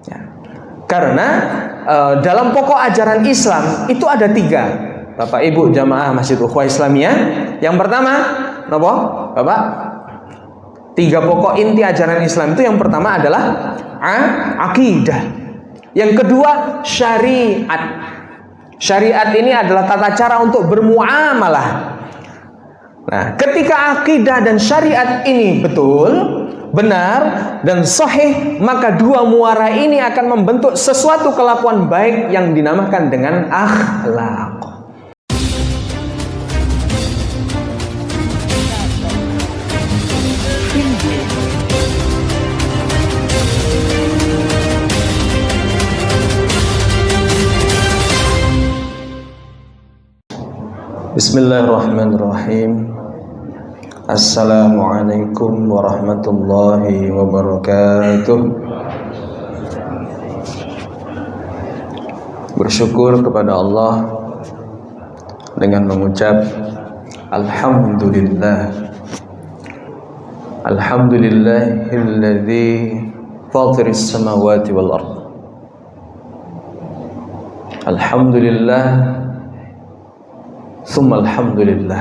Ya. Karena dalam pokok ajaran Islam itu ada 3, Bapak Ibu jamaah Masjid Ukhuwah Islamiyah. Yang pertama, apa Bapak? 3 pokok inti ajaran Islam itu, yang pertama adalah akidah, yang kedua syariat. Syariat ini adalah tata cara untuk bermuamalah. Nah, ketika akidah dan syariat ini betul, benar dan sahih, maka 2 muara ini akan membentuk sesuatu kelakuan baik yang dinamakan dengan akhlak. Bismillahirrahmanirrahim. Assalamualaikum warahmatullahi wabarakatuh. Bersyukur kepada Allah dengan mengucap Alhamdulillah. Alhamdulillahilladzi fatiris samawati wal ardh. Alhamdulillah Tsumma alhamdulillah.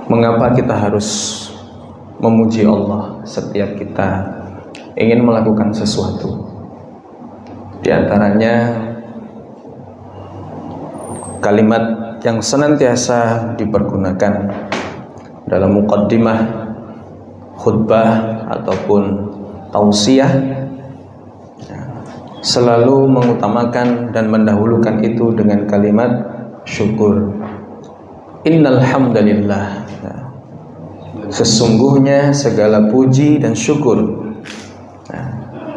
Mengapa kita harus memuji Allah setiap kita ingin melakukan sesuatu? Di antaranya kalimat yang senantiasa dipergunakan dalam muqaddimah khutbah ataupun tausiah, selalu mengutamakan dan mendahulukan itu dengan kalimat syukur. Innal hamdalillah. Sesungguhnya segala puji dan syukur,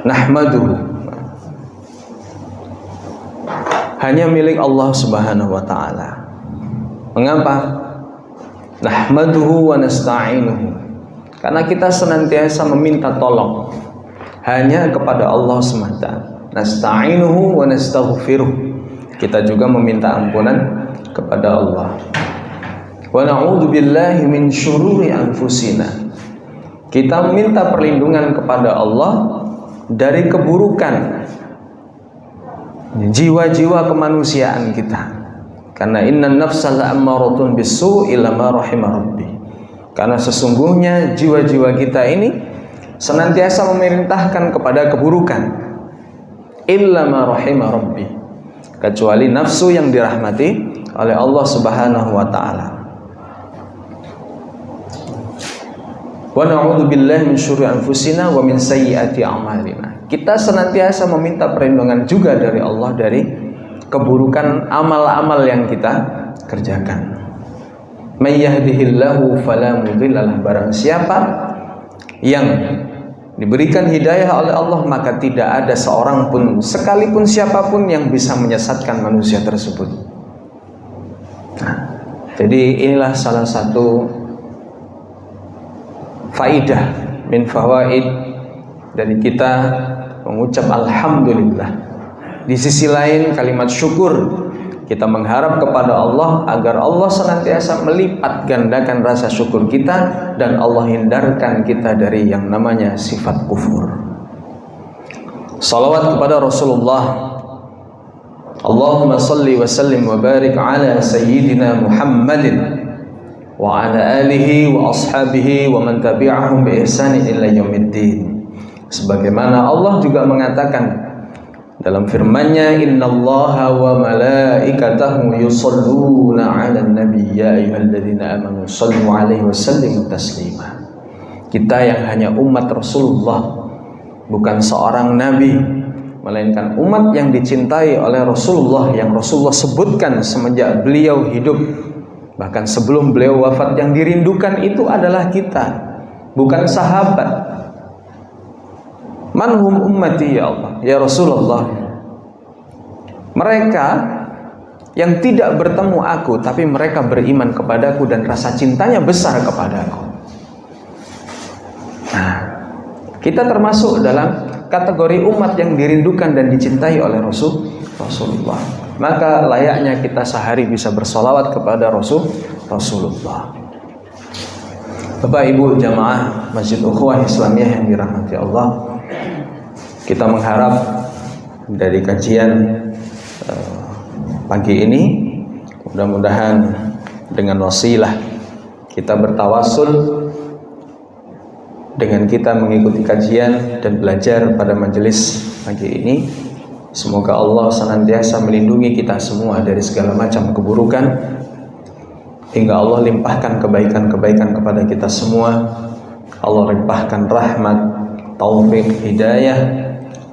nahmaduhu, hanya milik Allah Subhanahu wa taala. Mengapa? Nahmaduhu wa nasta'inuhu. Karena kita senantiasa meminta tolong hanya kepada Allah semata. Nasta'inuhu wa nastaghfiruh. Kita juga meminta ampunan kepada Allah. Wa na'udzu billahi min syururi anfusina. Kita meminta perlindungan kepada Allah dari keburukan jiwa-jiwa kemanusiaan kita. Karena innan nafsa la'ammaratun bis-su'i illa ma rahima rabbi. Karena sesungguhnya jiwa-jiwa kita ini senantiasa memerintahkan kepada keburukan. Illa ma rahima rabbi, kecuali nafsu yang dirahmati oleh Allah Subhanahu wa taala. Wa na'udzu billahi min syururi anfusina wa min sayyiati a'malina. Kita senantiasa meminta perlindungan juga dari Allah dari keburukan amal-amal yang kita kerjakan. May yahdihillahu fala mudhillalah. Barang siapa yang diberikan hidayah oleh Allah, maka tidak ada seorang pun, sekalipun siapapun, yang bisa menyesatkan manusia tersebut. Nah, jadi inilah salah satu faidah min fawaid dari kita mengucap alhamdulillah. Di sisi lain kalimat syukur, kita mengharap kepada Allah agar Allah senantiasa melipat gandakan rasa syukur kita dan Allah hindarkan kita dari yang namanya sifat kufur. Salawat kepada Rasulullah. Allahumma salli wa sallim wa barik ala sayyidina Muhammadin wa ala alihi wa ashabihi wa man tabi'ahum bi ihsanin ila yaumiddin. Sebagaimana Allah juga mengatakan dalam firman-Nya, innallaha wa malaikatahu yusholluna 'alan nabi ya ayyuhalladzina amanu shallu 'alaihi wa sallimu taslima. Kita yang hanya umat Rasulullah, bukan seorang nabi, melainkan umat yang dicintai oleh Rasulullah, yang Rasulullah sebutkan semenjak beliau hidup, bahkan sebelum beliau wafat. Yang dirindukan itu adalah kita, bukan sahabat. Manhum ummati ya Allah, ya Rasulullah. Mereka yang tidak bertemu aku, tapi mereka beriman kepadaku dan rasa cintanya besar kepadaku. Nah, kita termasuk dalam kategori umat yang dirindukan dan dicintai oleh Rasulullah. Maka layaknya kita sehari bisa bersolawat kepada Rasulullah. Bapak Ibu jamaah Masjid Ukhuwah Islamiyah yang dirahmati Allah, kita mengharap dari kajian pagi ini mudah-mudahan dengan wasilah kita bertawasul dengan kita mengikuti kajian dan belajar pada majelis pagi ini. Semoga Allah senantiasa melindungi kita semua dari segala macam keburukan, hingga Allah limpahkan kebaikan-kebaikan kepada kita semua. Allah limpahkan rahmat, taufik, hidayah,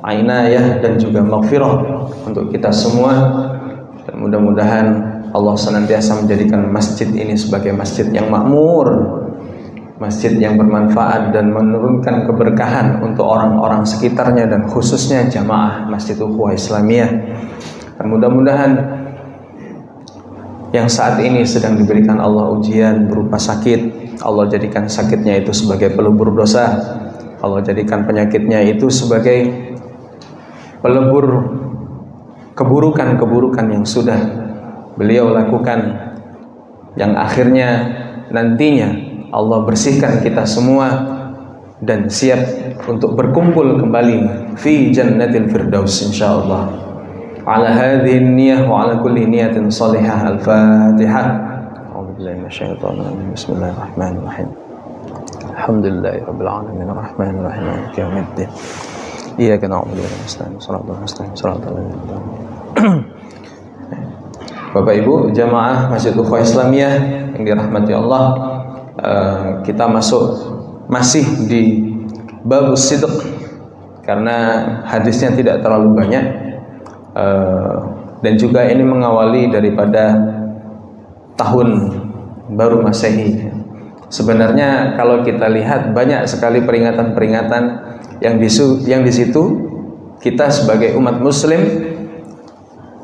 ainayah, dan juga maghfirah untuk kita semua. Dan mudah-mudahan Allah senantiasa menjadikan masjid ini sebagai masjid yang makmur, masjid yang bermanfaat dan menurunkan keberkahan untuk orang-orang sekitarnya dan khususnya jamaah Masjid Ukhuwah Islamiyah. Dan mudah-mudahan yang saat ini sedang diberikan Allah ujian berupa sakit, Allah jadikan sakitnya itu sebagai pelebur dosa. Allah jadikan penyakitnya itu sebagai pelebur keburukan-keburukan yang sudah beliau lakukan, yang akhirnya nantinya Allah bersihkan kita semua dan siap untuk berkumpul kembali fi jannatil firdaus insyaallah. Ala hadhihi niyyah wa ala kulli niyatin salihah. Al-Fatihah. A'udzubillahi minasyaitonir rajim. Bismillahirrahmanirrahim. Alhamdulillahirabbil alamin arrahmanir rahim maliki yaumiddin. Iyyaka na'budu wa iyyaka nasta'in. Shiratal mustaqim shiratal ladzina Bapak Ibu jamaah Masjid Ukhuwah Islamiyah yang dirahmati Allah, kita masih di babus sidq karena hadisnya tidak terlalu banyak. Dan juga ini mengawali daripada tahun baru Masehi. Sebenarnya kalau kita lihat banyak sekali peringatan-peringatan yang di situ kita sebagai umat muslim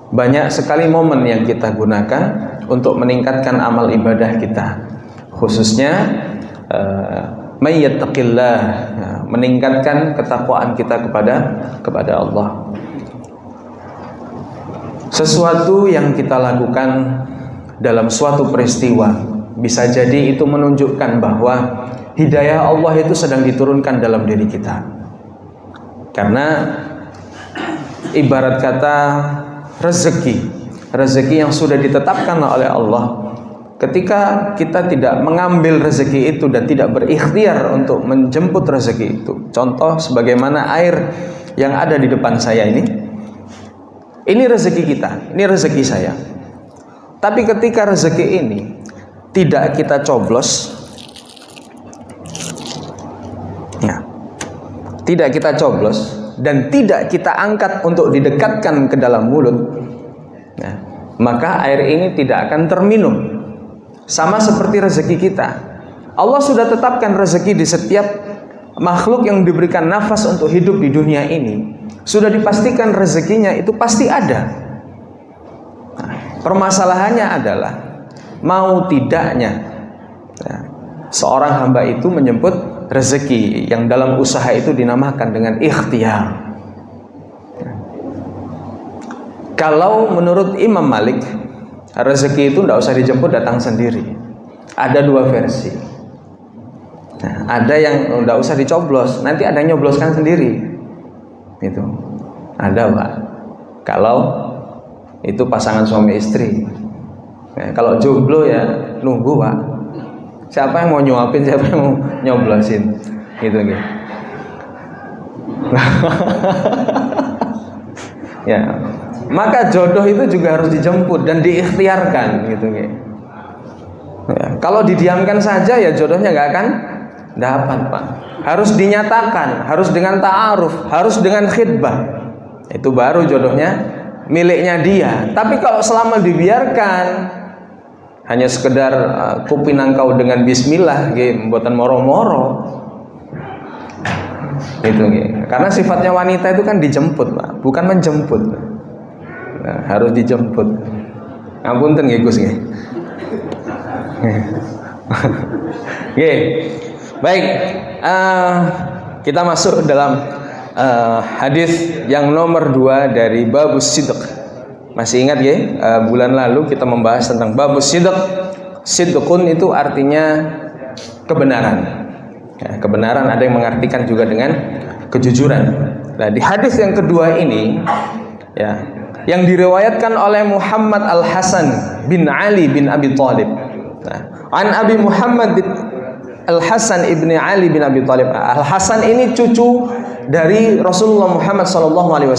banyak sekali momen yang kita gunakan untuk meningkatkan amal ibadah kita, khususnya may yattaqillah, meningkatkan ketakwaan kita kepada Allah. Sesuatu yang kita lakukan dalam suatu peristiwa bisa jadi itu menunjukkan bahwa hidayah Allah itu sedang diturunkan dalam diri kita. Karena ibarat kata rezeki yang sudah ditetapkan oleh Allah, ketika kita tidak mengambil rezeki itu dan tidak berikhtiar untuk menjemput rezeki itu, contoh sebagaimana air yang ada di depan saya ini rezeki kita, ini rezeki saya. Tapi ketika rezeki ini tidak kita coblos, tidak kita coblos dan tidak kita angkat untuk didekatkan ke dalam mulut, maka air ini tidak akan terminum. Sama seperti rezeki kita, Allah sudah tetapkan rezeki di setiap makhluk yang diberikan nafas untuk hidup di dunia ini. Sudah dipastikan rezekinya itu pasti ada. Permasalahannya adalah mau tidaknya seorang hamba itu menjemput rezeki yang dalam usaha itu dinamakan dengan ikhtiar. Kalau menurut Imam Malik, rezeki itu tidak usah dijemput, datang sendiri. Ada dua versi. Ada yang tidak usah dicoblos, nanti ada yang nyobloskan sendiri. Itu ada Pak. Kalau itu pasangan suami istri. Kalau jomblo ya nunggu Pak. Siapa yang mau nyuapin, siapa yang mau nyoblosin, gitu. Ya, maka jodoh itu juga harus dijemput dan diikhtiarkan, gitu. Ya, kalau didiamkan saja ya jodohnya nggak akan dapat Pak. Harus dinyatakan, harus dengan ta'aruf, harus dengan khidbah. Itu baru jodohnya miliknya dia. Tapi kalau selama dibiarkan hanya sekedar kupinangkau dengan bismillah, mboten moro-moro. Itu karena sifatnya wanita itu kan dijemput, Pak, bukan menjemput. Nah, harus dijemput. Ngapunten nggih Gus nggih. Baik, kita masuk dalam hadis yang nomor 2 dari babus sidq. Masih ingat ya, bulan lalu kita membahas tentang babus sidq. Sidqun itu artinya kebenaran. Ya, kebenaran ada yang mengartikan juga dengan kejujuran. Nah, di hadis yang kedua ini, ya, yang diriwayatkan oleh Muhammad Al-Hasan bin Ali bin Abi Thalib. Nah, an Abi Muhammad Al-Hasan ibni Ali bin Abi Thalib. Al-Hasan ini cucu dari Rasulullah Muhammad SAW.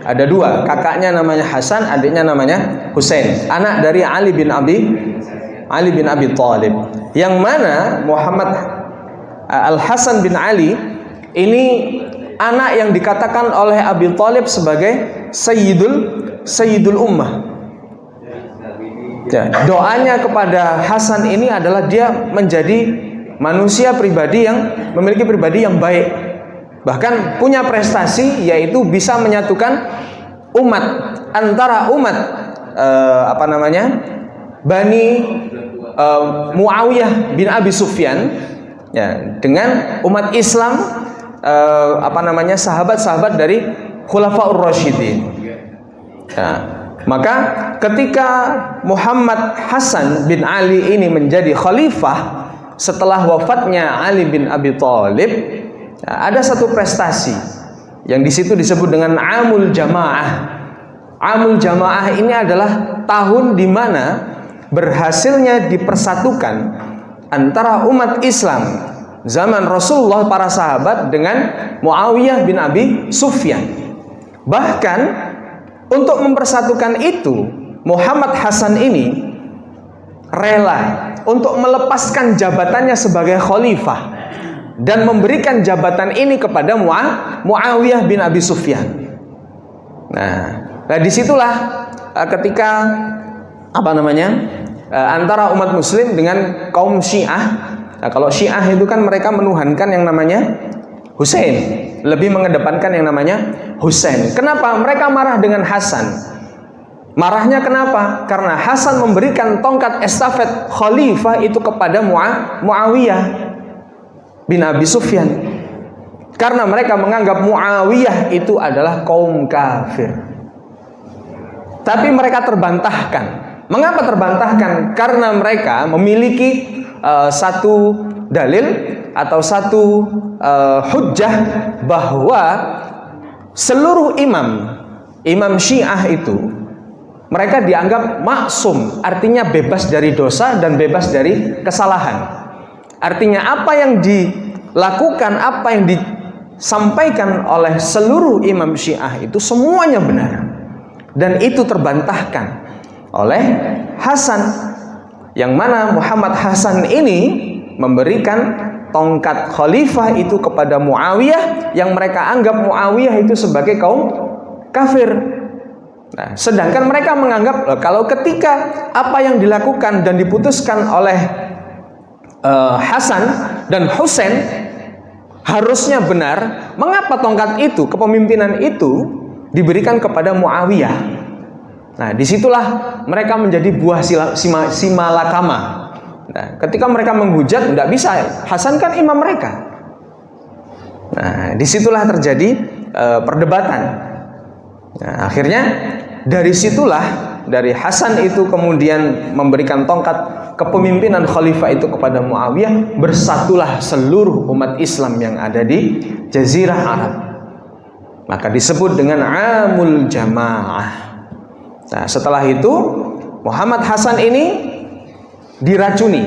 Ada dua, kakaknya namanya Hasan, adiknya namanya Husain. Anak dari Ali bin Abi Thalib. Yang mana Muhammad Al-Hasan bin Ali ini anak yang dikatakan oleh Abi Thalib sebagai Sayyidul Ummah. Ya, doanya kepada Hasan ini adalah dia menjadi manusia pribadi yang memiliki pribadi yang baik, bahkan punya prestasi yaitu bisa menyatukan umat antara umat Bani Muawiyah bin Abi Sufyan, ya, dengan umat Islam, sahabat-sahabat dari Khulafaur Rasyidin. Ya, maka ketika Muhammad Hasan bin Ali ini menjadi khalifah setelah wafatnya Ali bin Abi Thalib, ada satu prestasi yang di situ disebut dengan Amul Jamaah. Amul Jamaah ini adalah tahun di mana berhasilnya dipersatukan antara umat Islam zaman Rasulullah, para sahabat, dengan Muawiyah bin Abi Sufyan. Bahkan untuk mempersatukan itu, Muhammad Hasan ini rela untuk melepaskan jabatannya sebagai khalifah dan memberikan jabatan ini kepada Muawiyah bin Abi Sufyan. Nah, disitulah ketika antara umat Muslim dengan kaum Syiah. Nah, kalau Syiah itu kan mereka menuhankan yang namanya Husain, lebih mengedepankan yang namanya Husain. Kenapa? Mereka marah dengan Hasan. Marahnya kenapa? Karena Hasan memberikan tongkat estafet khalifah itu kepada Muawiyah bin Abi Sufyan. Karena mereka menganggap Muawiyah itu adalah kaum kafir. Tapi mereka terbantahkan. Mengapa terbantahkan? Karena mereka memiliki satu dalil atau satu hujjah bahwa seluruh imam Syiah itu mereka dianggap maksum, artinya bebas dari dosa dan bebas dari kesalahan. Artinya apa yang dilakukan, apa yang disampaikan oleh seluruh imam Syiah itu semuanya benar. Dan itu terbantahkan oleh Hasan, yang mana Muhammad Hasan ini memberikan tongkat khalifah itu kepada Muawiyah, yang mereka anggap Muawiyah itu sebagai kaum kafir. Nah, sedangkan mereka menganggap kalau ketika apa yang dilakukan dan diputuskan oleh Hasan dan Husain harusnya benar, mengapa tongkat itu, kepemimpinan itu diberikan kepada Muawiyah? Nah, disitulah mereka menjadi buah simalakama. Nah, ketika mereka menghujat, tidak bisa, Hasan kan imam mereka. Nah, disitulah terjadi perdebatan. Nah, akhirnya dari situlah, dari Hasan itu kemudian memberikan tongkat kepemimpinan khalifah itu kepada Muawiyah, bersatulah seluruh umat Islam yang ada di Jazirah Arab. Maka disebut dengan Amul Jamaah. Nah, setelah itu Muhammad Hasan ini diracuni.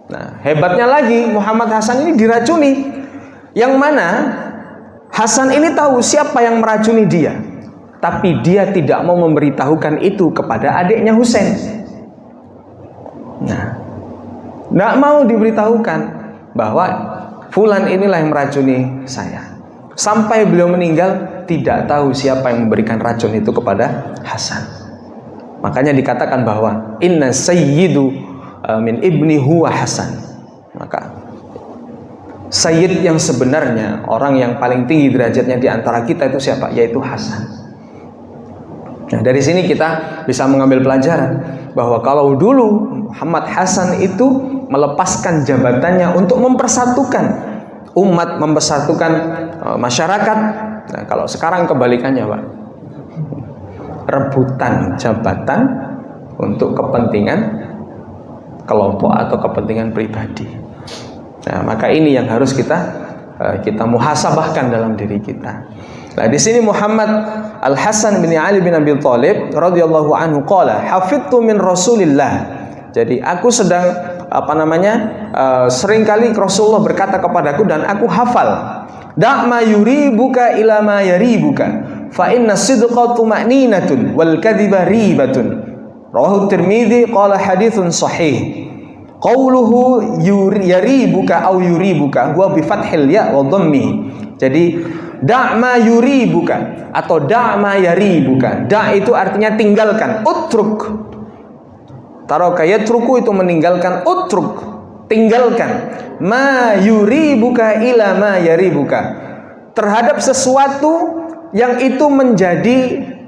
Nah, hebatnya lagi Muhammad Hasan ini diracuni, yang mana Hasan ini tahu siapa yang meracuni dia, tapi dia tidak mau memberitahukan itu kepada adiknya Husain. Nah, tidak mau diberitahukan bahwa fulan inilah yang meracuni saya. Sampai beliau meninggal, tidak tahu siapa yang memberikan racun itu kepada Hasan. Makanya dikatakan bahwa inna sayyidu min ibni huwa Hasan. Maka sayyid yang sebenarnya, orang yang paling tinggi derajatnya di antara kita itu siapa? Yaitu Hasan. Nah, dari sini kita bisa mengambil pelajaran bahwa kalau dulu Muhammad Hasan itu melepaskan jabatannya untuk mempersatukan umat, mempersatukan masyarakat. Nah, kalau sekarang kebalikannya, Pak. Rebutan jabatan untuk kepentingan kelompok atau kepentingan pribadi. Nah, maka ini yang harus kita muhasabahkan dalam diri kita. Nah, di sini Muhammad Al-Hasan bin Ali bin Abi Thalib radhiyallahu anhu qala hafidtu min Rasulillah. Jadi aku sedang seringkali Rasulullah berkata kepadaku dan aku hafal. Da' ma yuribuka ila ma yaribuka fa inna sidqa tuma'ninatun wal kadhiba ribatun. Rawahu Tirmidzi qala haditsun sahih. Qauluhu yaribuka au yuribuka huwa bi fathil ya wa dhammi. Jadi da' ma yuribuka atau da' ma yaribuka. Da' itu artinya tinggalkan, utruk. Taraka yatruku itu meninggalkan, utruk tinggalkan. Ma yuribuka ila ma yaribuka, terhadap sesuatu yang itu menjadi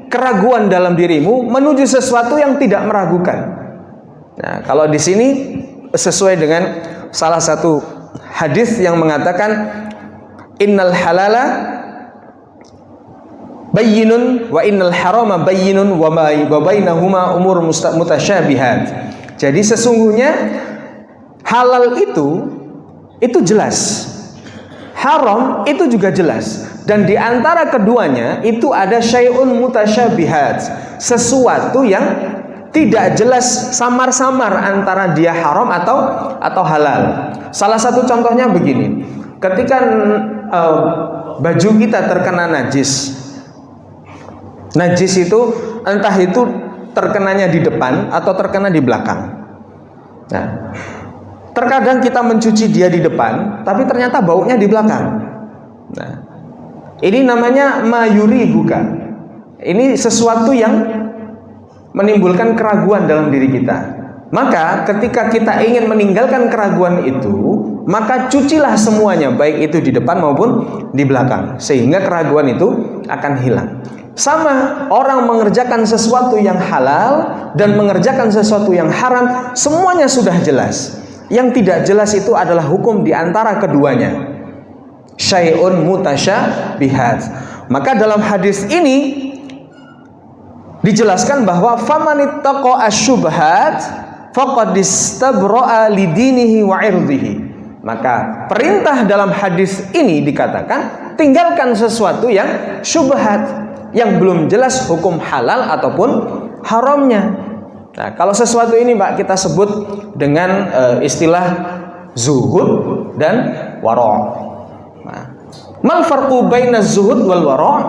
keraguan dalam dirimu menuju sesuatu yang tidak meragukan. Nah, kalau di sini sesuai dengan salah satu hadis yang mengatakan innal halala bayyinun wa innal harama bayyinun wa bainahuma umur mutasyabihat. Jadi sesungguhnya halal itu jelas, haram itu juga jelas, dan di antara keduanya itu ada syai'un mutasyabihat, sesuatu yang tidak jelas, samar-samar antara dia haram atau halal. Salah satu contohnya begini, ketika baju kita terkena najis itu entah itu terkenanya di depan atau terkena di belakang. Nah, terkadang kita mencuci dia di depan, tapi ternyata baunya di belakang. Nah, ini namanya mayuri bukan. Ini sesuatu yang menimbulkan keraguan dalam diri kita. Maka ketika kita ingin meninggalkan keraguan itu, maka cucilah semuanya, baik itu di depan maupun di belakang, sehingga keraguan itu akan hilang. Sama orang mengerjakan sesuatu yang halal dan mengerjakan sesuatu yang haram, semuanya sudah jelas. Yang tidak jelas itu adalah hukum di antara keduanya. Syai'un mutasyabihat. Maka dalam hadis ini dijelaskan bahwa famanittaqa asyubhat faqad istabra'a lidinihi wa 'irdihi. Maka perintah dalam hadis ini dikatakan tinggalkan sesuatu yang syubhat, yang belum jelas hukum halal ataupun haramnya. Nah, kalau sesuatu ini Pak kita sebut dengan istilah zuhud dan wara'. Nah, mal farqu baina zuhud wal wara'?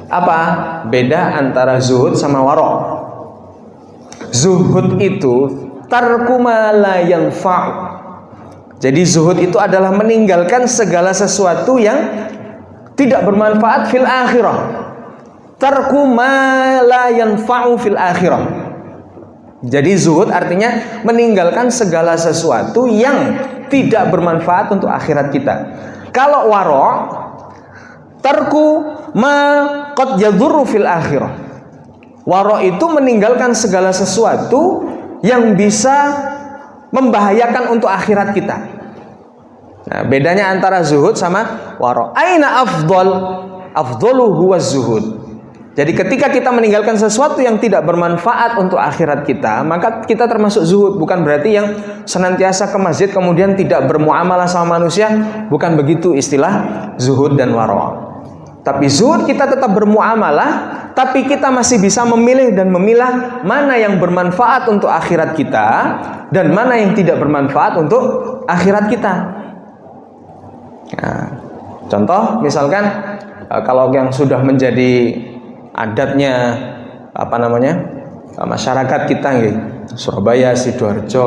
Apa beda antara zuhud sama wara'? Zuhud itu tarku ma la yanfa'. Jadi zuhud itu adalah meninggalkan segala sesuatu yang tidak bermanfaat fil akhirah. Tarku ma la yanfa'u fil akhirah. Jadi zuhud artinya meninggalkan segala sesuatu yang tidak bermanfaat untuk akhirat kita. Kalau wara' tarku ma qad yadhurru fil akhirah. Wara' itu meninggalkan segala sesuatu yang bisa membahayakan untuk akhirat kita. Nah, bedanya antara zuhud sama wara'. Aina afdal? Afdalu huwa zuhud. Jadi ketika kita meninggalkan sesuatu yang tidak bermanfaat untuk akhirat kita, maka kita termasuk zuhud. Bukan berarti yang senantiasa ke masjid kemudian tidak bermuamalah sama manusia. Bukan begitu istilah zuhud dan wara'. Tapi zuhud kita tetap bermuamalah, tapi kita masih bisa memilih dan memilah mana yang bermanfaat untuk akhirat kita dan mana yang tidak bermanfaat untuk akhirat kita. Nah, contoh misalkan kalau yang sudah menjadi adatnya masyarakat kita gitu, Surabaya, Sidoarjo,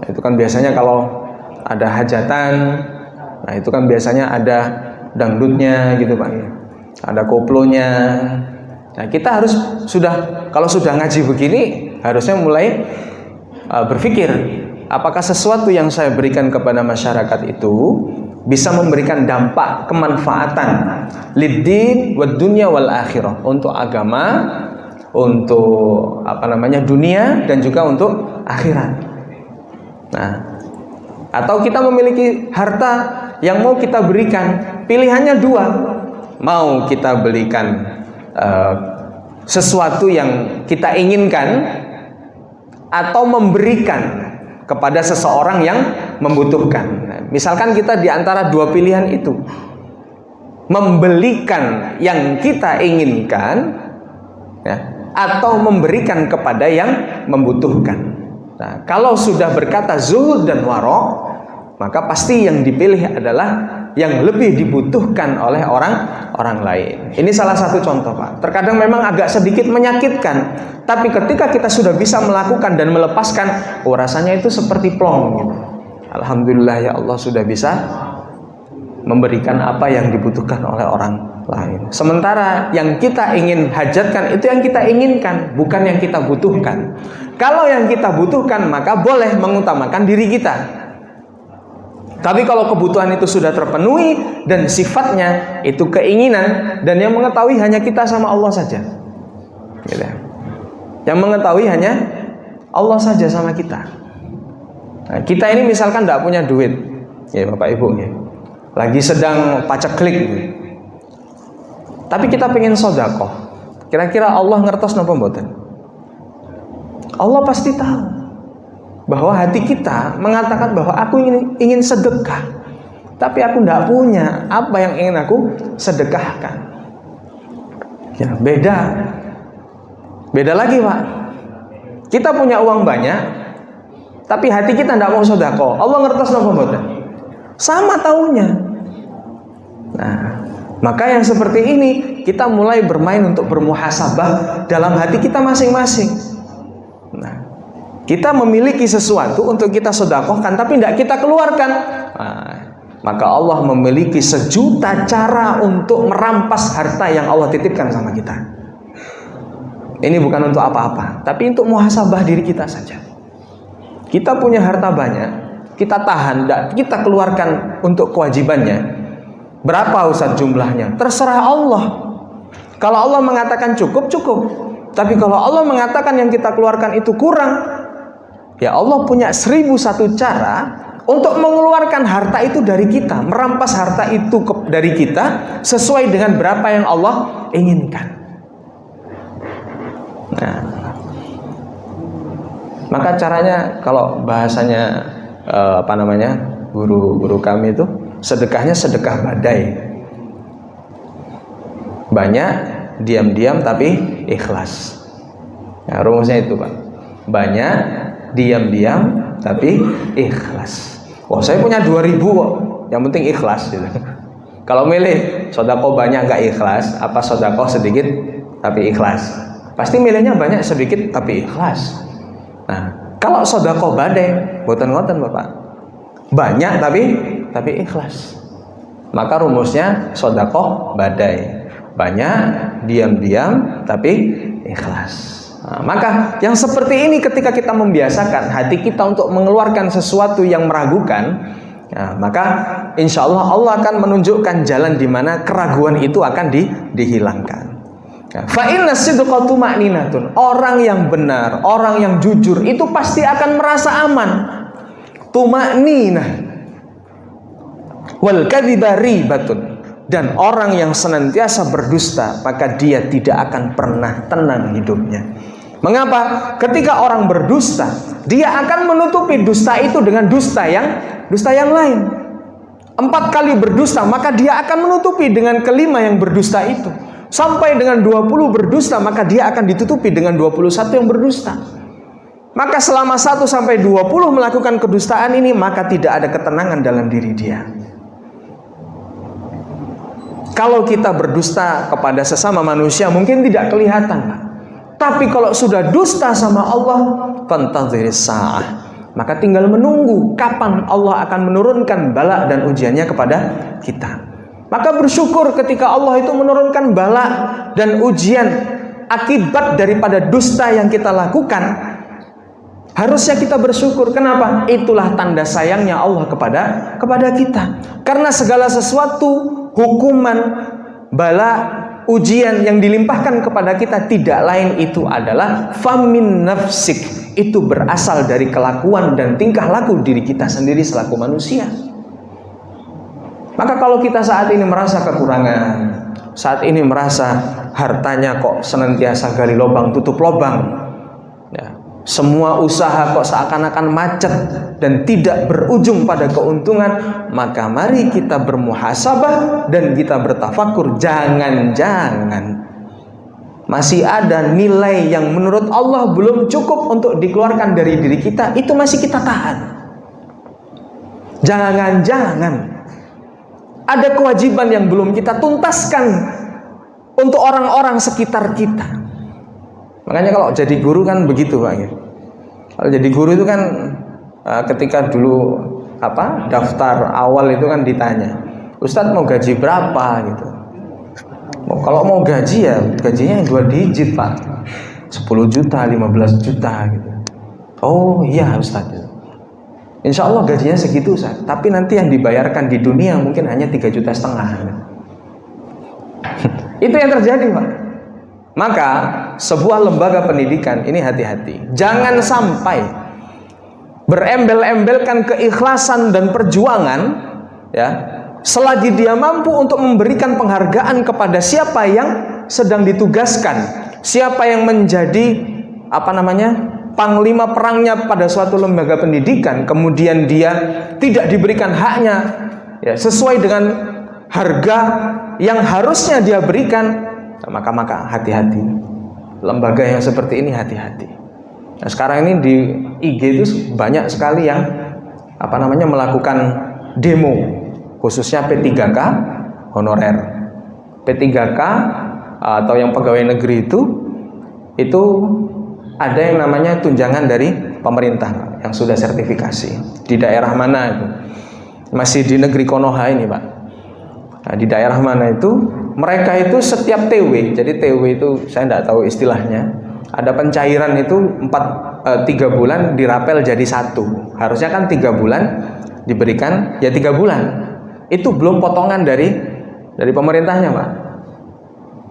itu kan biasanya kalau ada hajatan, nah itu kan biasanya ada dangdutnya gitu Pak, ada koplonya. Nah, kita harus kalau sudah ngaji begini harusnya mulai berpikir apakah sesuatu yang saya berikan kepada masyarakat itu bisa memberikan dampak kemanfaatan lid-din wad dunya wal akhirah, untuk agama, untuk dunia dan juga untuk akhirat. Nah, atau kita memiliki harta yang mau kita berikan, pilihannya dua. Mau kita belikan sesuatu yang kita inginkan atau memberikan kepada seseorang yang membutuhkan. Nah, misalkan kita di antara dua pilihan itu, membelikan yang kita inginkan, ya, atau memberikan kepada yang membutuhkan. Nah, kalau sudah berkata zuhud dan waro, maka pasti yang dipilih adalah yang lebih dibutuhkan oleh orang lain. Ini salah satu contoh, Pak. Terkadang memang agak sedikit menyakitkan, tapi ketika kita sudah bisa melakukan dan melepaskan, rasanya itu seperti plong gitu. Alhamdulillah ya Allah, sudah bisa memberikan apa yang dibutuhkan oleh orang lain. Sementara yang kita ingin hajatkan itu yang kita inginkan, bukan yang kita butuhkan. Kalau yang kita butuhkan, maka boleh mengutamakan diri kita. Tapi kalau kebutuhan itu sudah terpenuhi dan sifatnya itu keinginan, dan yang mengetahui hanya kita sama Allah saja, gitu. Yang mengetahui hanya Allah saja sama kita. Nah, kita ini misalkan tidak punya duit, ya Bapak Ibu, ya, lagi sedang paceklik, gitu. Tapi kita pengen sedekah. Kira-kira Allah ngertos napa mboten? Allah pasti tahu bahwa hati kita mengatakan bahwa aku ingin sedekah, tapi aku tidak punya apa yang ingin aku sedekahkan. Ya, beda lagi, Pak. Kita punya uang banyak, tapi hati kita tidak mau sedekah. Allah ngertos napa mboten? Sama taunya. Nah, maka yang seperti ini kita mulai bermain untuk bermuhasabah dalam hati kita masing-masing. Nah, kita memiliki sesuatu untuk kita sedekahkan, tapi tidak kita keluarkan. Nah, maka Allah memiliki sejuta cara untuk merampas harta yang Allah titipkan sama kita. Ini bukan untuk apa-apa, tapi untuk muhasabah diri kita saja. Kita punya harta banyak, kita tahan, tidak kita keluarkan untuk kewajibannya. Berapa Ustaz jumlahnya? Terserah Allah. Kalau Allah mengatakan cukup, cukup. Tapi kalau Allah mengatakan yang kita keluarkan itu kurang, ya Allah punya 1001 cara untuk mengeluarkan harta itu dari kita, merampas harta itu dari kita sesuai dengan berapa yang Allah inginkan. Nah, maka caranya, kalau bahasanya guru kami itu, sedekahnya sedekah badai. Banyak, diam-diam tapi ikhlas. Nah, rumusnya itu, Pak. Banyak, diam-diam tapi ikhlas. Wah, saya punya 2000 kok, yang penting ikhlas gitu. Kalau milih sedekah banyak nggak ikhlas, apa sedekah sedikit tapi ikhlas? Pasti milihnya banyak sedikit tapi ikhlas. Nah, kalau sedekah badai, boten-boten Bapak, banyak tapi ikhlas. Maka rumusnya sedekah badai, banyak, diam-diam tapi ikhlas. Nah, maka yang seperti ini ketika kita membiasakan hati kita untuk mengeluarkan sesuatu yang meragukan, nah, maka insya Allah Allah akan menunjukkan jalan di mana keraguan itu akan dihilangkan. Fa inna sidqa tuma'ninatun. Orang yang benar, orang yang jujur itu pasti akan merasa aman. Tuma'ninah. Wal kadhiba ribatun. Dan orang yang senantiasa berdusta, maka dia tidak akan pernah tenang hidupnya. Mengapa? Ketika orang berdusta, dia akan menutupi dusta itu dengan dusta yang lain. 4 kali berdusta, maka dia akan menutupi dengan kelima yang berdusta itu. Sampai dengan 20 berdusta, maka dia akan ditutupi dengan 21 yang berdusta. Maka selama 1 sampai 20 melakukan kedustaan ini, maka tidak ada ketenangan dalam diri dia. Kalau kita berdusta kepada sesama manusia mungkin tidak kelihatan, Pak. Tapi kalau sudah dusta sama Allah, fantadhiris sa'ah, maka tinggal menunggu kapan Allah akan menurunkan bala dan ujiannya kepada kita. Maka bersyukur ketika Allah itu menurunkan bala dan ujian akibat daripada dusta yang kita lakukan. Harusnya kita bersyukur. Kenapa? Itulah tanda sayangnya Allah kepada kita. Karena segala sesuatu, hukuman, bala, ujian yang dilimpahkan kepada kita tidak lain itu adalah famin nafsik. Itu berasal dari kelakuan dan tingkah laku diri kita sendiri selaku manusia. Maka kalau kita saat ini merasa kekurangan, saat ini merasa hartanya kok senantiasa gali lubang tutup lubang, ya, semua usaha kok seakan-akan macet dan tidak berujung pada keuntungan, maka mari kita bermuhasabah dan kita bertafakur. Jangan-jangan masih ada nilai yang menurut Allah belum cukup untuk dikeluarkan dari diri kita, itu masih kita tahan. Jangan-jangan ada kewajiban yang belum kita tuntaskan untuk orang-orang sekitar kita. Makanya kalau jadi guru kan begitu Pak ya. Kalau jadi guru itu kan ketika dulu daftar awal itu kan ditanya, Ustadz mau gaji berapa gitu. Kalau mau gaji ya gajinya 2 digit Pak, 10 juta, 15 juta gitu. Oh iya Ustadz, insya Allah gajinya segitu Ustadz, tapi nanti yang dibayarkan di dunia mungkin hanya 3,5 juta. Itu yang terjadi Pak. Maka sebuah lembaga pendidikan ini hati-hati, jangan sampai berembel-embelkan keikhlasan dan perjuangan ya, selagi dia mampu untuk memberikan penghargaan kepada siapa yang sedang ditugaskan, siapa yang menjadi panglima perangnya pada suatu lembaga pendidikan, kemudian dia tidak diberikan haknya ya, sesuai dengan harga yang harusnya dia berikan, maka hati-hati. Lembaga yang seperti ini hati-hati. Nah, sekarang ini di IG itu banyak sekali yang melakukan demo, khususnya P3K honorer. P3K atau yang pegawai negeri itu ada yang namanya tunjangan dari pemerintah yang sudah sertifikasi. Di daerah mana itu? Masih di negeri Konoha ini Pak. Nah, di daerah mana itu? Mereka itu setiap TW, jadi TW itu saya tidak tahu istilahnya, ada pencairan itu 3 bulan dirapel jadi 1. Harusnya kan 3 bulan diberikan ya 3 bulan. Itu belum potongan dari pemerintahnya Pak.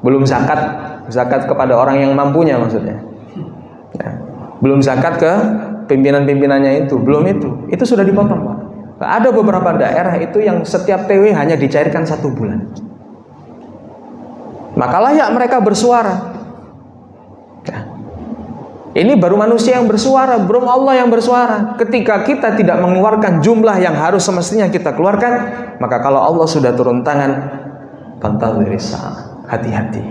Belum zakat kepada orang yang mampunya maksudnya. Ya, belum zakat ke pimpinan-pimpinannya itu, belum itu sudah dipotong Pak. Nah, ada beberapa daerah itu yang setiap TW hanya dicairkan 1 bulan. Maka layak mereka bersuara. Ya. Ini baru manusia yang bersuara, belum Allah yang bersuara. Ketika kita tidak mengeluarkan jumlah yang harus semestinya kita keluarkan, maka kalau Allah sudah turun tangan, hati-hati.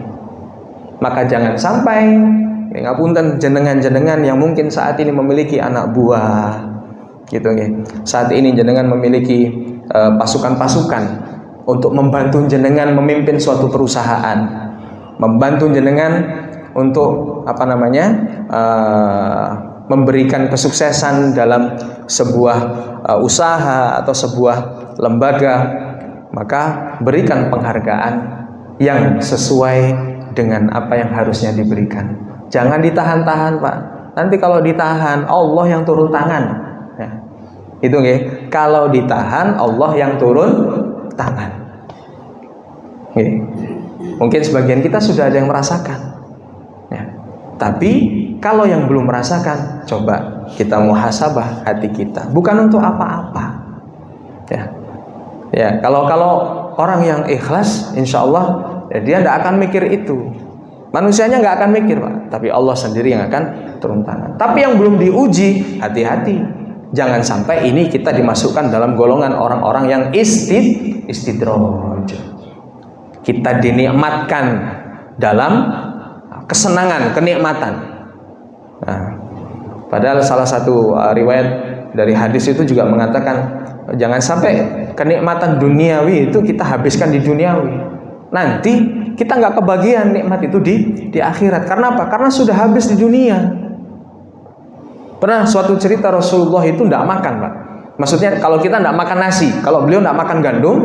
Maka jangan sampai ngapunten jenengan-jenengan yang mungkin saat ini memiliki anak buah, gitu ya. Saat ini jenengan memiliki pasukan-pasukan untuk membantu jenengan memimpin suatu perusahaan, membantu jenengan untuk memberikan kesuksesan dalam sebuah usaha atau sebuah lembaga, maka berikan penghargaan yang sesuai dengan apa yang harusnya diberikan. Jangan ditahan-tahan Pak. Nanti kalau ditahan Allah yang turun tangan. Ya. Itu nggih. Kalau ditahan Allah yang turun tangan. Mungkin sebagian kita sudah ada yang merasakan ya. Tapi kalau yang belum merasakan, coba kita muhasabah hati kita, bukan untuk apa-apa ya. Kalau orang yang ikhlas, insya Allah ya, dia tidak akan mikir itu. Manusianya nggak akan mikir Pak, tapi Allah sendiri yang akan turun tangan. Tapi yang belum diuji, hati-hati. Jangan sampai ini kita dimasukkan dalam golongan orang-orang yang istidraj. Kita dinikmatkan dalam kesenangan, kenikmatan. Nah, padahal salah satu riwayat dari hadis itu juga mengatakan, jangan sampai kenikmatan duniawi itu kita habiskan di duniawi. Nanti kita nggak kebagian nikmat itu di akhirat. Karena apa? Karena sudah habis di dunia. Pernah suatu cerita Rasulullah itu tidak makan Pak. Maksudnya kalau kita tidak makan nasi, kalau beliau tidak makan gandum,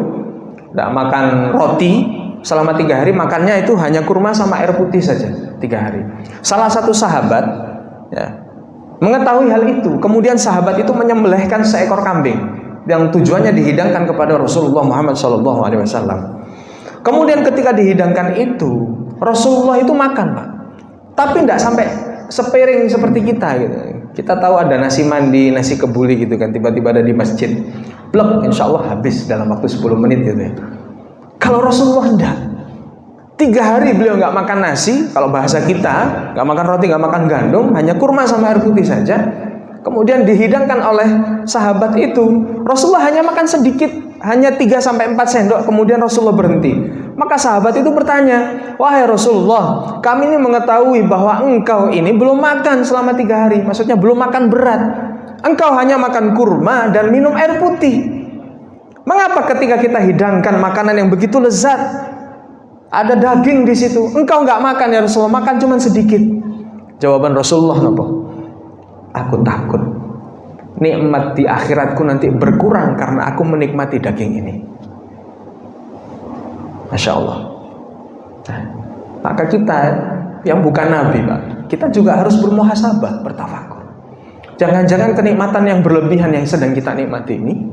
tidak makan roti, selama 3 hari makannya itu hanya kurma sama air putih saja 3 hari. Salah satu sahabat ya, mengetahui hal itu, kemudian sahabat itu menyembelihkan seekor kambing yang tujuannya dihidangkan kepada Rasulullah Muhammad SAW. Kemudian ketika dihidangkan itu, Rasulullah itu makan Pak, tapi tidak sampai sepiring seperti kita gitu. Kita tahu ada nasi mandi, nasi kebuli gitu kan, tiba-tiba ada di masjid, blok, insya Allah habis dalam waktu 10 menit gitu ya. Kalau Rasulullah enggak, 3 hari beliau nggak makan nasi, kalau bahasa kita nggak makan roti, nggak makan gandum, hanya kurma sama air putih saja. Kemudian dihidangkan oleh sahabat itu, Rasulullah hanya makan sedikit, hanya 3-4 sendok, kemudian Rasulullah berhenti. Maka sahabat itu bertanya, wahai Rasulullah, kami ini mengetahui bahwa engkau ini belum makan selama 3 hari, maksudnya belum makan berat. Engkau hanya makan kurma dan minum air putih. Mengapa ketika kita hidangkan makanan yang begitu lezat, ada daging di situ, engkau nggak makan ya Rasulullah, makan cuma sedikit? Jawaban Rasulullah apa? Aku takut nikmat di akhiratku nanti berkurang karena aku menikmati daging ini. Masya Allah. Nah, maka kita yang bukan Nabi, Pak, kita juga harus bermuhasabah, bertafakur. Jangan-jangan kenikmatan yang berlebihan yang sedang kita nikmati ini,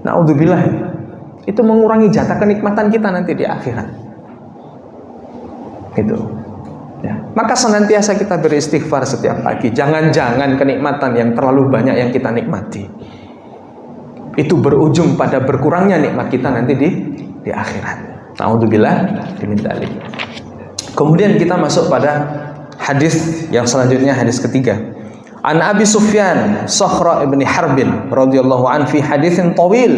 naudzubillah, itu mengurangi jatah kenikmatan kita nanti di akhirat. Gitu. Ya. Maka senantiasa kita beristighfar setiap pagi. Jangan-jangan kenikmatan yang terlalu banyak yang kita nikmati itu berujung pada berkurangnya nikmat kita nanti di akhirat. Naudzubillah min dzalik. Kemudian kita masuk pada hadis yang selanjutnya, hadis ketiga. An Abi Sufyan Sakhra ibn Harbin radhiyallahu an fi haditsin tawil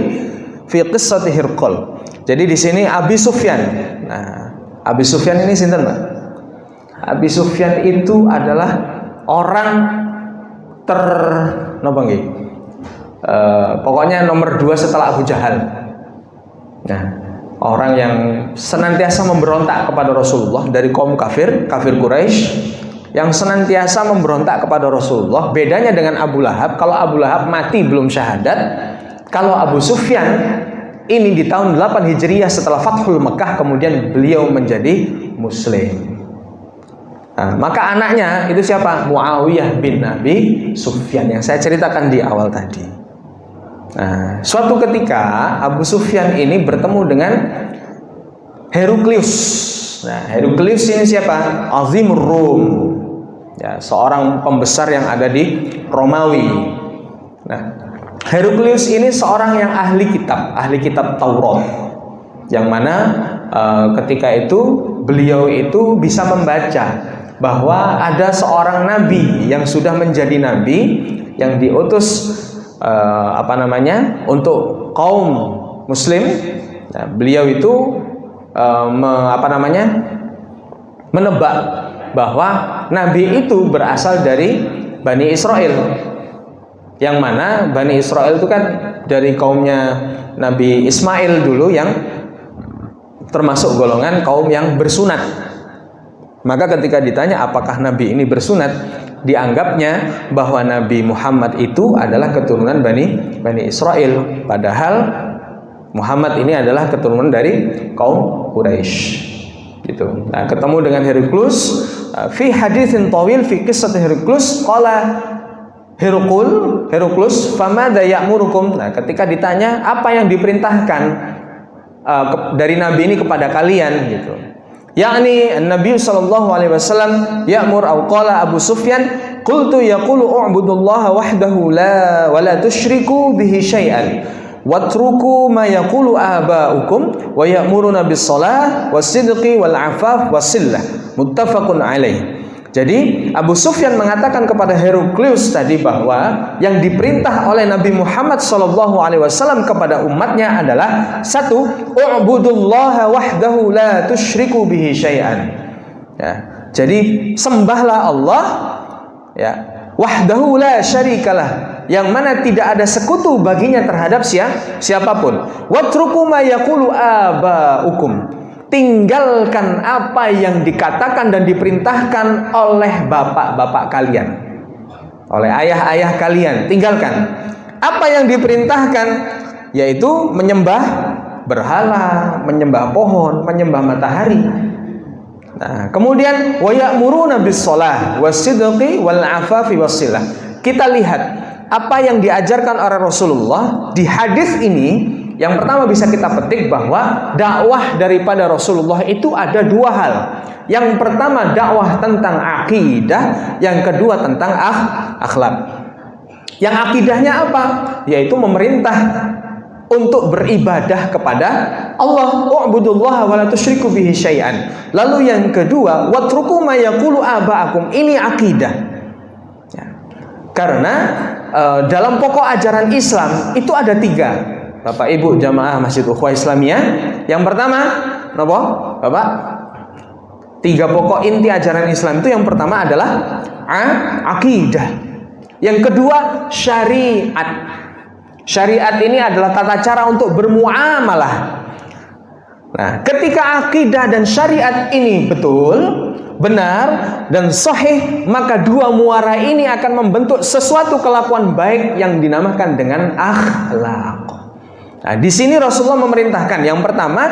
fi qissati Hirqal. Jadi di sini Abi Sufyan. Nah, Abi Sufyan ini sinten, Pak? Abi Sufyan itu adalah orang pokoknya nomor 2 setelah Abu Jahal. Nah, orang yang senantiasa memberontak kepada Rasulullah dari kaum kafir Quraisy, yang senantiasa memberontak kepada Rasulullah. Bedanya dengan Abu Lahab, kalau Abu Lahab mati belum syahadat, kalau Abu Sufyan ini di tahun 8 Hijriah setelah Fathul Mekah, kemudian beliau menjadi Muslim. Nah, maka anaknya itu siapa? Muawiyah bin Abi Sufyan yang saya ceritakan di awal tadi. Nah, suatu ketika Abu Sufyan ini bertemu dengan Heraklius. Nah, Heraklius ini siapa? Azimur Rum. Ya, seorang pembesar yang ada di Romawi. Nah, Heraklius ini seorang yang ahli kitab Taurat. Yang mana ketika itu beliau itu bisa membaca bahwa ada seorang nabi yang sudah menjadi nabi yang diutus untuk kaum muslim. Nah, beliau itu menebak bahwa nabi itu berasal dari Bani Israel, yang mana Bani Israel itu kan dari kaumnya Nabi Ismail dulu, yang termasuk golongan kaum yang bersunat. Maka ketika ditanya apakah Nabi ini bersunat, dianggapnya bahwa Nabi Muhammad itu adalah keturunan Bani Israel, padahal Muhammad ini adalah keturunan dari kaum Quraisy. Gitu. Nah, ketemu dengan Heraklius fi haditsin tawil fi qissat Heraklius qala Heraklius famada ya'murukum. Nah, ketika ditanya apa yang diperintahkan dari Nabi ini kepada kalian, gitu. Yakni Nabi sallallahu alaihi wasallam ya'mur au qala Abu Sufyan qultu yaqulu u'budullaha wahdahu la wa la tusyriku bihi syai'an watruku ma yaqulu aba'ukum wa ya'muruna bis shalah was sidqi wal afaf was sillah muttafaqun alaih. Jadi Abu Sufyan mengatakan kepada Heraklius tadi bahwa yang diperintah oleh Nabi Muhammad SAW kepada umatnya adalah satu, u'budullaha wahdahu la tusyriku bihi syai'an. Ya, jadi sembahlah Allah, ya, wahdahu la syarikalah, yang mana tidak ada sekutu baginya terhadap siapapun. Watruku ma yaqulu aba'ukum. Tinggalkan apa yang dikatakan dan diperintahkan oleh bapak-bapak kalian, oleh ayah-ayah kalian. Tinggalkan apa yang diperintahkan, yaitu menyembah berhala, menyembah pohon, menyembah matahari. Nah, kemudian wa ya'muruna bis shalah was-sidqi wal afafi was-silah. Kita lihat apa yang diajarkan oleh Rasulullah di hadis ini. Yang pertama bisa kita petik bahwa dakwah daripada Rasulullah itu ada 2 hal. Yang pertama dakwah tentang akidah, yang kedua tentang akhlak. Yang akidahnya apa? Yaitu memerintah untuk beribadah kepada Allah, u'budullaha wa la tusyriku bihi syai'an. Lalu yang kedua, watruku ma yaqulu aba'akum. Ini akidah. Ya. Karena dalam pokok ajaran Islam itu ada 3. Bapak Ibu jamaah Masjid Ukhuwah Islamiyah. Yang pertama, apa? Bapak? 3 pokok inti ajaran Islam itu yang pertama adalah akidah. Yang kedua, syariat. Syariat ini adalah tata cara untuk bermuamalah. Nah, ketika akidah dan syariat ini betul, benar dan sahih, maka 2 muara ini akan membentuk sesuatu kelakuan baik yang dinamakan dengan akhlak. Nah, di sini Rasulullah memerintahkan yang pertama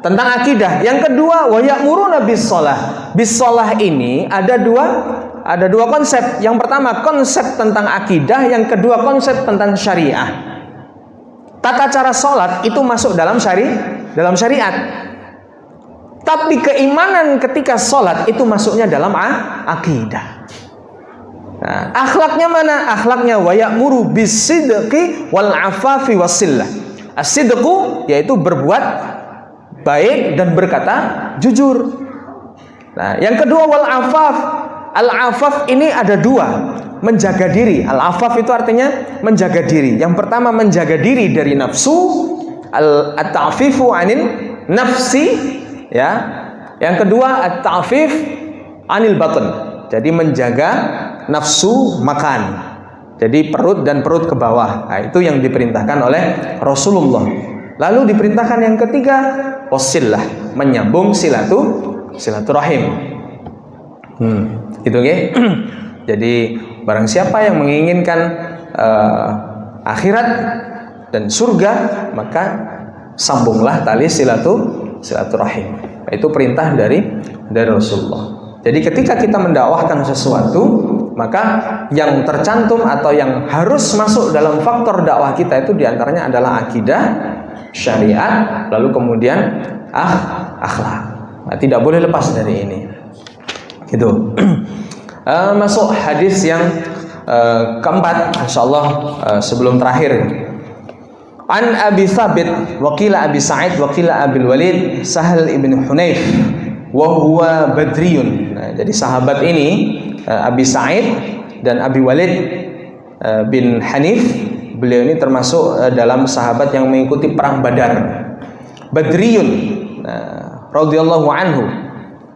tentang akidah, yang kedua wa ya'muruna bis-shalah. Bis-shalah ini ada dua konsep. Yang pertama konsep tentang akidah, yang kedua konsep tentang syariah. Tata cara sholat itu masuk dalam syariat. Tapi keimanan ketika sholat itu masuknya dalam akidah. Nah, akhlaknya mana? Akhlaknya wa ya'muru bis-sidqi wal afafi wasillah. As-sidqu yaitu berbuat baik dan berkata jujur. Nah, yang kedua wal afaf. Al-afaf ini ada 2, menjaga diri. Al-afaf itu artinya menjaga diri. Yang pertama menjaga diri dari nafsu, at-ta'fifu 'anil nafsi, ya. Yang kedua at-ta'fif 'anil batn. Jadi menjaga nafsu makan. Jadi perut dan perut ke bawah. Nah, itu yang diperintahkan oleh Rasulullah. Lalu diperintahkan yang ketiga wasillah, menyambung silaturahim. Gitu nggih. Jadi barang siapa yang menginginkan akhirat dan surga, maka sambunglah tali silaturahim. Itu perintah dari Rasulullah. Jadi ketika kita mendakwahkan sesuatu, maka yang tercantum atau yang harus masuk dalam faktor dakwah kita itu diantaranya adalah akidah, syariat, lalu kemudian akhlak. Nah, tidak boleh lepas dari ini. Gitu. Masuk hadis yang keempat, insyaallah sebelum terakhir. An Abi Thabit wa qila Abi Sa'id wa qila Abil Walid Sahal ibn Hunayf wa huwa badriyun. Nah, jadi sahabat ini Abi Sa'id dan Abi Walid bin Hanif, beliau ini termasuk dalam sahabat yang mengikuti perang Badar. Badriyun radhiyallahu anhu.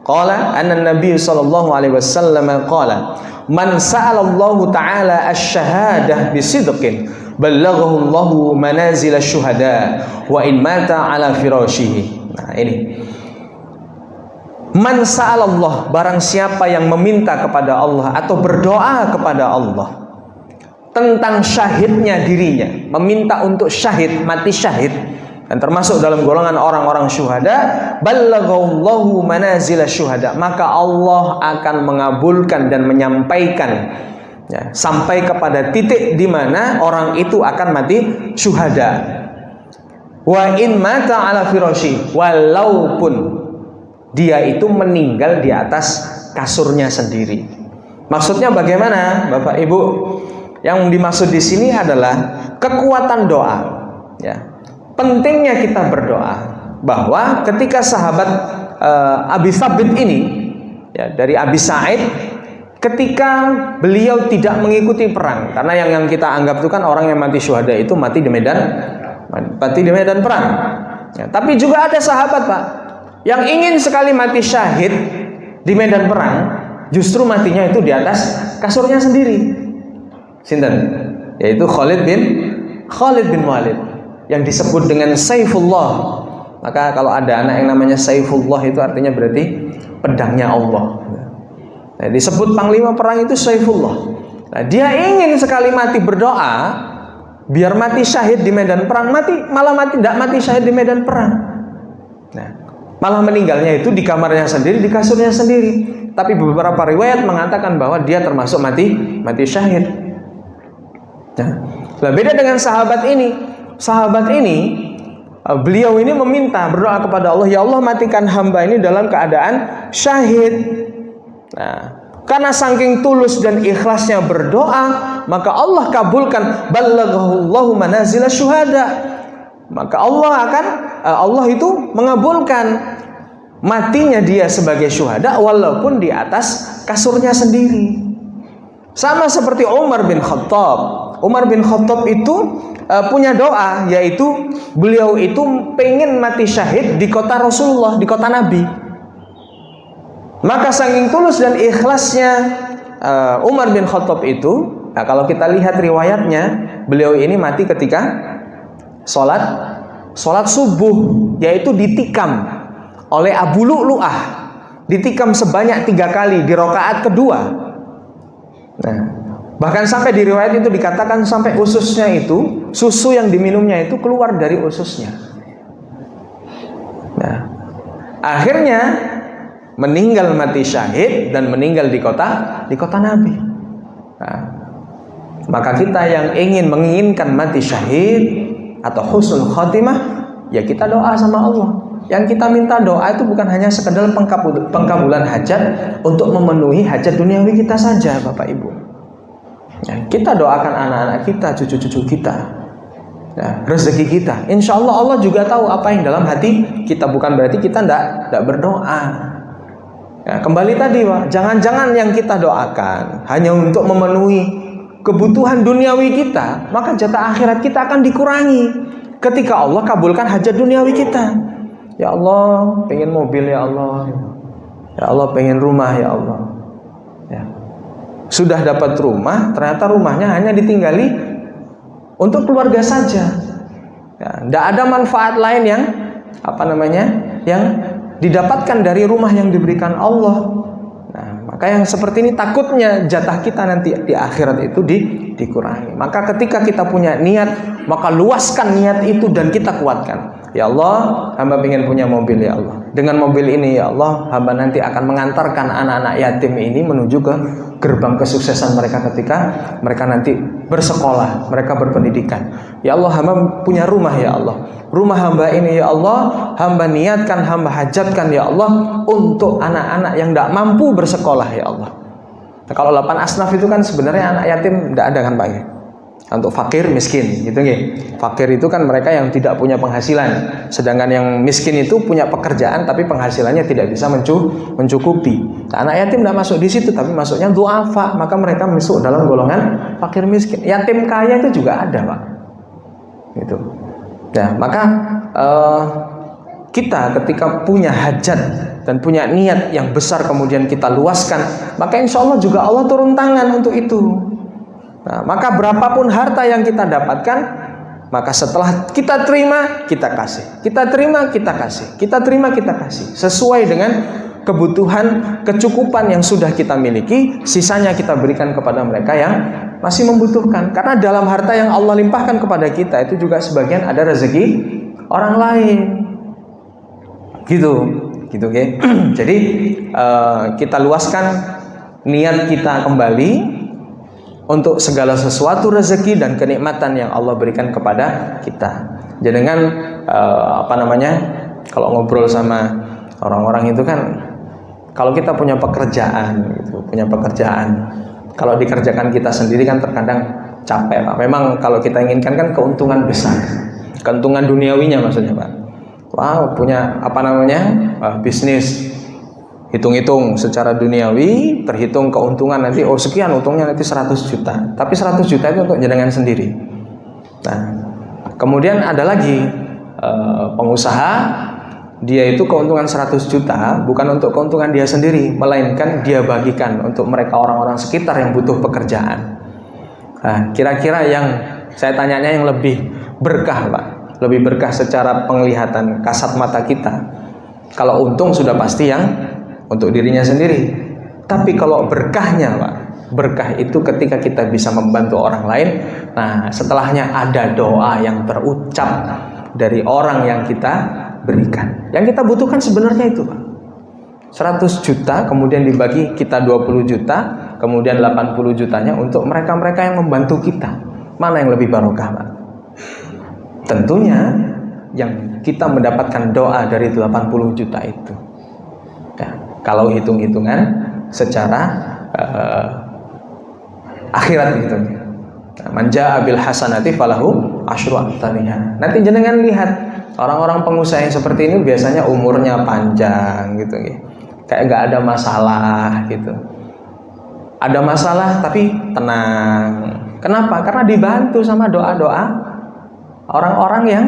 Qala anna Nabi sallallahu alaihi wasallam qala man sa'ala Allah taala asy-syahadah bisidqin ballaghahu Allah manazil asy-syuhada wa in mata ala firashihi. Nah, ini man sa'ala Allah, barang siapa yang meminta kepada Allah atau berdoa kepada Allah tentang syahidnya dirinya, meminta untuk syahid, mati syahid, dan termasuk dalam golongan orang-orang syuhada, ballaghallahu manazil syuhada, maka Allah akan mengabulkan dan menyampaikan, ya, sampai kepada titik di mana orang itu akan mati syuhada. Wa in mata ala firashi, walaupun dia itu meninggal di atas kasurnya sendiri. Maksudnya bagaimana, Bapak Ibu? Yang dimaksud di sini adalah kekuatan doa, ya. Pentingnya kita berdoa bahwa ketika sahabat Abi Thabit ini, ya, dari Abi Sa'id, ketika beliau tidak mengikuti perang, karena yang kita anggap itu kan orang yang mati syuhada itu mati di medan perang. Ya, tapi juga ada sahabat, Pak, yang ingin sekali mati syahid di medan perang, justru matinya itu di atas kasurnya sendiri. Sinten? Yaitu Khalid bin Walid, yang disebut dengan Saifullah. Maka kalau ada anak yang namanya Saifullah itu artinya berarti pedangnya Allah. Nah, disebut panglima perang itu Saifullah. Nah, dia ingin sekali mati berdoa biar mati syahid di medan perang, tidak mati syahid di medan perang. Nah, malah meninggalnya itu di kamarnya sendiri, di kasurnya sendiri. Tapi beberapa riwayat mengatakan bahwa dia termasuk mati syahid. Nah, beda dengan sahabat ini. Sahabat ini, beliau ini meminta, berdoa kepada Allah, ya Allah matikan hamba ini dalam keadaan syahid. Nah, karena saking tulus dan ikhlasnya berdoa, maka Allah kabulkan, ballaghahu Allahu manazil syuhada. Maka Allah akan Allah itu mengabulkan matinya dia sebagai syuhada walaupun di atas kasurnya sendiri. Sama seperti Umar bin Khattab. Umar bin Khattab itu punya doa, yaitu beliau itu pengen mati syahid di kota Rasulullah, di kota Nabi. Maka saking tulus dan ikhlasnya Umar bin Khattab itu, nah kalau kita lihat riwayatnya, beliau ini mati ketika sholat subuh, yaitu ditikam oleh Abu Lu'lu'ah, ditikam sebanyak 3 kali di rakaat kedua. Nah, bahkan sampai di riwayat itu dikatakan sampai ususnya itu, susu yang diminumnya itu keluar dari ususnya. Nah, akhirnya meninggal mati syahid dan meninggal di kota Nabi. Nah, maka kita yang menginginkan mati syahid atau husnul khotimah, ya kita doa sama Allah. Yang kita minta doa itu bukan hanya sekedar pengkabulan hajat untuk memenuhi hajat duniawi kita saja, Bapak Ibu. Ya, kita doakan anak-anak kita, cucu-cucu kita, ya, rezeki kita. Insya Allah Allah juga tahu apa yang dalam hati kita. Bukan berarti kita tidak berdoa. Ya, kembali tadi, Pak, jangan-jangan yang kita doakan hanya untuk memenuhi kebutuhan duniawi kita, maka jatah akhirat kita akan dikurangi ketika Allah kabulkan hajat duniawi kita. Ya Allah, pengen mobil ya Allah. Ya Allah, pengen rumah ya Allah. Ya. Sudah dapat rumah, ternyata rumahnya hanya ditinggali untuk keluarga saja. Ya, tidak ada manfaat lain yang didapatkan dari rumah yang diberikan Allah. Nah, maka yang seperti ini takutnya jatah kita nanti di akhirat itu dikurangi. Maka ketika kita punya niat, maka luaskan niat itu dan kita kuatkan. Ya Allah, hamba ingin punya mobil ya Allah. Dengan mobil ini ya Allah, hamba nanti akan mengantarkan anak-anak yatim ini menuju ke gerbang kesuksesan mereka ketika mereka nanti bersekolah, mereka berpendidikan. Ya Allah, hamba punya rumah ya Allah. Rumah hamba ini ya Allah, hamba niatkan, hamba hajatkan ya Allah untuk anak-anak yang tidak mampu bersekolah ya Allah. Nah, kalau 8 asnaf itu kan sebenarnya anak yatim tidak ada kan Pak ya? Untuk fakir miskin gitu nggih. Fakir itu kan mereka yang tidak punya penghasilan, sedangkan yang miskin itu punya pekerjaan tapi penghasilannya tidak bisa mencukupi. Nah, anak yatim tidak masuk di situ, tapi masuknya duafa, maka mereka masuk dalam golongan fakir miskin. Yatim kaya itu juga ada Pak. Gitu. Nah, maka kita ketika punya hajat dan punya niat yang besar kemudian kita luaskan, maka insya Allah juga Allah turun tangan untuk itu. Nah, maka berapapun harta yang kita dapatkan, maka setelah kita terima, kita kasih. Kita terima, kita kasih. Kita terima, kita kasih. Sesuai dengan kebutuhan, kecukupan yang sudah kita miliki, sisanya kita berikan kepada mereka yang masih membutuhkan. Karena dalam harta yang Allah limpahkan kepada kita, itu juga sebagian ada rezeki orang lain. Gitu okay? Jadi kita luaskan niat kita kembali untuk segala sesuatu rezeki dan kenikmatan yang Allah berikan kepada kita. Jadi dengan kalau ngobrol sama orang-orang itu kan, kalau kita punya pekerjaan gitu, kalau dikerjakan kita sendiri kan terkadang capek Pak. Memang kalau kita inginkan kan keuntungan besar, keuntungan duniawinya maksudnya Pak. Wow, punya bisnis, hitung-hitung secara duniawi, terhitung keuntungan nanti, sekian untungnya nanti 100 juta. Tapi 100 juta itu untuk jenengan sendiri. Nah, kemudian ada lagi pengusaha, dia itu keuntungan 100 juta bukan untuk keuntungan dia sendiri, melainkan dia bagikan untuk mereka orang-orang sekitar yang butuh pekerjaan. Nah, kira-kira yang saya tanyanya yang lebih berkah Pak, lebih berkah secara penglihatan kasat mata kita. Kalau untung sudah pasti yang untuk dirinya sendiri. Tapi kalau berkahnya Pak, berkah itu ketika kita bisa membantu orang lain. Nah, setelahnya ada doa yang terucap dari orang yang kita berikan. Yang kita butuhkan sebenarnya itu Pak, 100 juta kemudian dibagi kita 20 juta, kemudian 80 jutanya untuk mereka-mereka yang membantu kita. Mana yang lebih barokah Pak? Tentunya yang kita mendapatkan doa dari 80 juta itu. Ya, kalau hitung-hitungan secara akhirat gitu. Man jaa bil hasanati falahu asyru amthaliha. Nanti jenengan lihat orang-orang pengusaha yang seperti ini biasanya umurnya panjang gitu ya. Kayak nggak ada masalah gitu. Ada masalah tapi tenang. Kenapa? Karena dibantu sama doa-doa orang-orang yang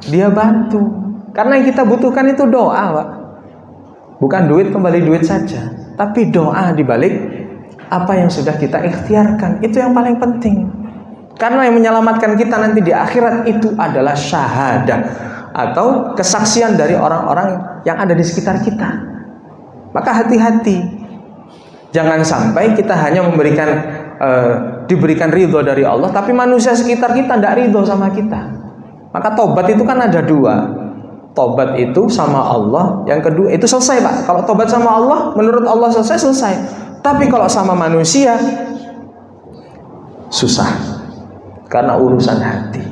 dia bantu. Karena yang kita butuhkan itu doa, Pak. Bukan duit kembali duit saja, tapi doa di balik apa yang sudah kita ikhtiarkan. Itu yang paling penting. Karena yang menyelamatkan kita nanti di akhirat itu adalah syahadah atau kesaksian dari orang-orang yang ada di sekitar kita. Maka hati-hati, jangan sampai kita hanya diberikan ridho dari Allah, tapi manusia sekitar kita tidak ridho sama kita. Maka tobat itu kan ada dua. Tobat itu sama Allah, yang kedua itu selesai, Pak. Kalau tobat sama Allah, menurut Allah selesai. Tapi kalau sama manusia susah. Karena urusan hati.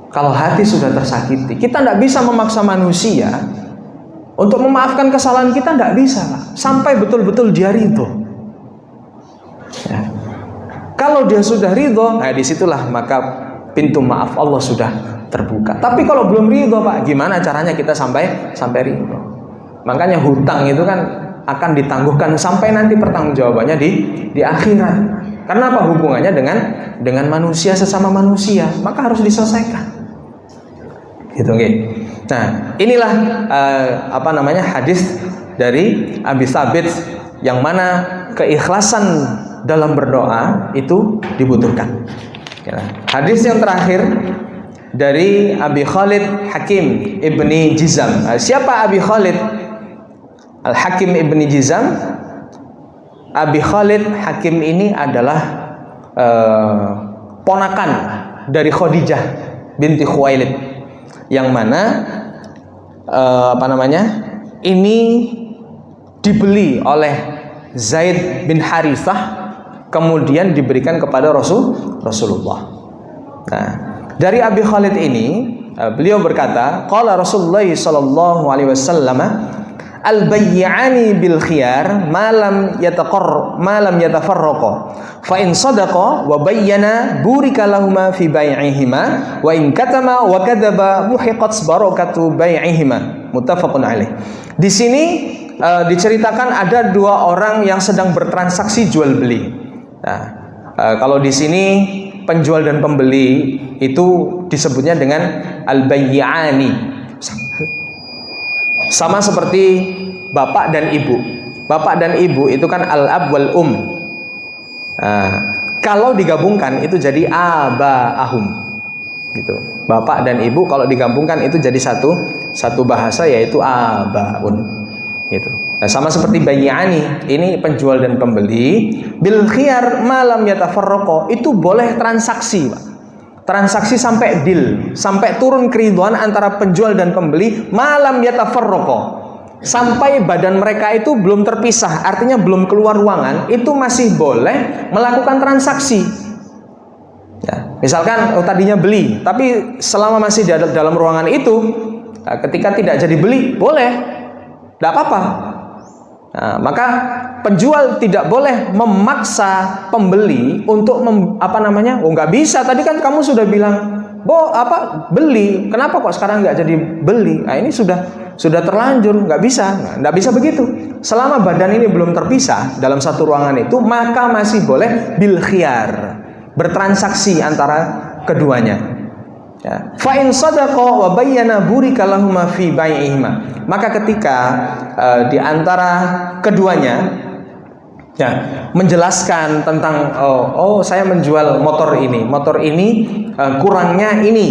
Kalau hati sudah tersakiti, kita tidak bisa memaksa manusia untuk memaafkan kesalahan kita, tidak bisa, Pak. Sampai betul-betul dia ridho. Ya. Kalau dia sudah ridho, nah disitulah maka pintu maaf Allah sudah terbuka. Tapi kalau belum ridho, Pak, gimana caranya kita sampai ridho? Makanya hutang itu kan akan ditangguhkan sampai nanti pertanggungjawabannya di akhirat. Karena apa hubungannya dengan manusia sesama manusia? Maka harus diselesaikan. Gitu, okay. Nah, inilah hadis dari Abi Thabit yang mana keikhlasan dalam berdoa itu dibutuhkan. Ya. Hadis yang terakhir dari Abi Khalid Hakim ibni Jizam. Siapa Abi Khalid Al-Hakim ibni Jizam? Abi Khalid Hakim ini adalah ponakan dari Khadijah binti Khuwailid, yang mana ini dibeli oleh Zaid bin Harithah, kemudian diberikan kepada Rasulullah. Nah, dari Abi Khalid ini beliau berkata, qala Rasulullah sallallahu alaihi wasallam, al-bay'ani bil khiyar ma lam yatafarraqa fa in sadaqa wa bayyana burika lahumma fi bai'ihima wa in katama wa kadzaba muhiqat barakatu bai'ihima, muttafaqun alaih. Di sini diceritakan ada dua orang yang sedang bertransaksi jual beli. Nah, kalau di sini penjual dan pembeli itu disebutnya dengan al-bay'ani. Sama seperti bapak dan ibu. Bapak dan ibu itu kan al-ab wal Nah, kalau digabungkan itu jadi abaahum. Gitu. Bapak dan ibu kalau digabungkan itu jadi satu bahasa, yaitu abaun. Gitu. Nah, sama seperti bay'ani, ini penjual dan pembeli. Bil khiyar malam yatafarraqa, itu boleh transaksi, Pak. Transaksi sampai deal, sampai turun keridhaan antara penjual dan pembeli, malam yatafarraqa, sampai badan mereka itu belum terpisah, artinya belum keluar ruangan, itu masih boleh melakukan transaksi. Ya, misalkan tadinya beli, tapi selama masih dalam ruangan itu, ketika tidak jadi beli, boleh, tidak apa-apa. Nah, maka penjual tidak boleh memaksa pembeli untuk nggak bisa, tadi kan kamu sudah bilang beli, kenapa kok sekarang nggak jadi beli? Nah, ini sudah terlanjur, nggak bisa. Nggak bisa begitu. Selama badan ini belum terpisah dalam satu ruangan itu, maka masih boleh bil khiyar, bertransaksi antara keduanya. Ya. Fa in sadaqa wa bayyana burika lahum fi bai'ihima, maka ketika di antara keduanya ya menjelaskan tentang saya menjual motor ini kurangnya ini,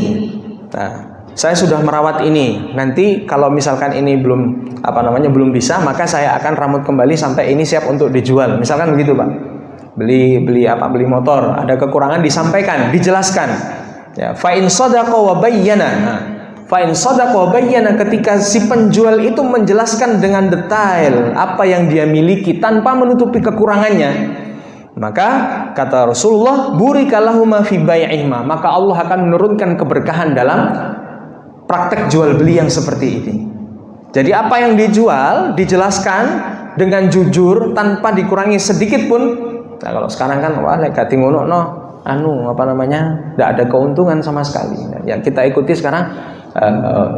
nah, saya sudah merawat ini, nanti kalau misalkan ini belum bisa, maka saya akan ramut kembali sampai ini siap untuk dijual, misalkan begitu, Pak. Beli motor, ada kekurangan, disampaikan, dijelaskan. Ya, fa in sadaqa wa bayyana. Fa in sadaqa wa bayyana, ketika si penjual itu menjelaskan dengan detail apa yang dia miliki tanpa menutupi kekurangannya, maka kata Rasulullah, burika lahuma fi bai'ihima, maka Allah akan menurunkan keberkahan dalam praktek jual beli yang seperti ini. Jadi apa yang dijual dijelaskan dengan jujur tanpa dikurangi sedikit pun. Nah, kalau sekarang kan wah lek gati ngono no, tidak ada keuntungan sama sekali. Yang kita ikuti sekarang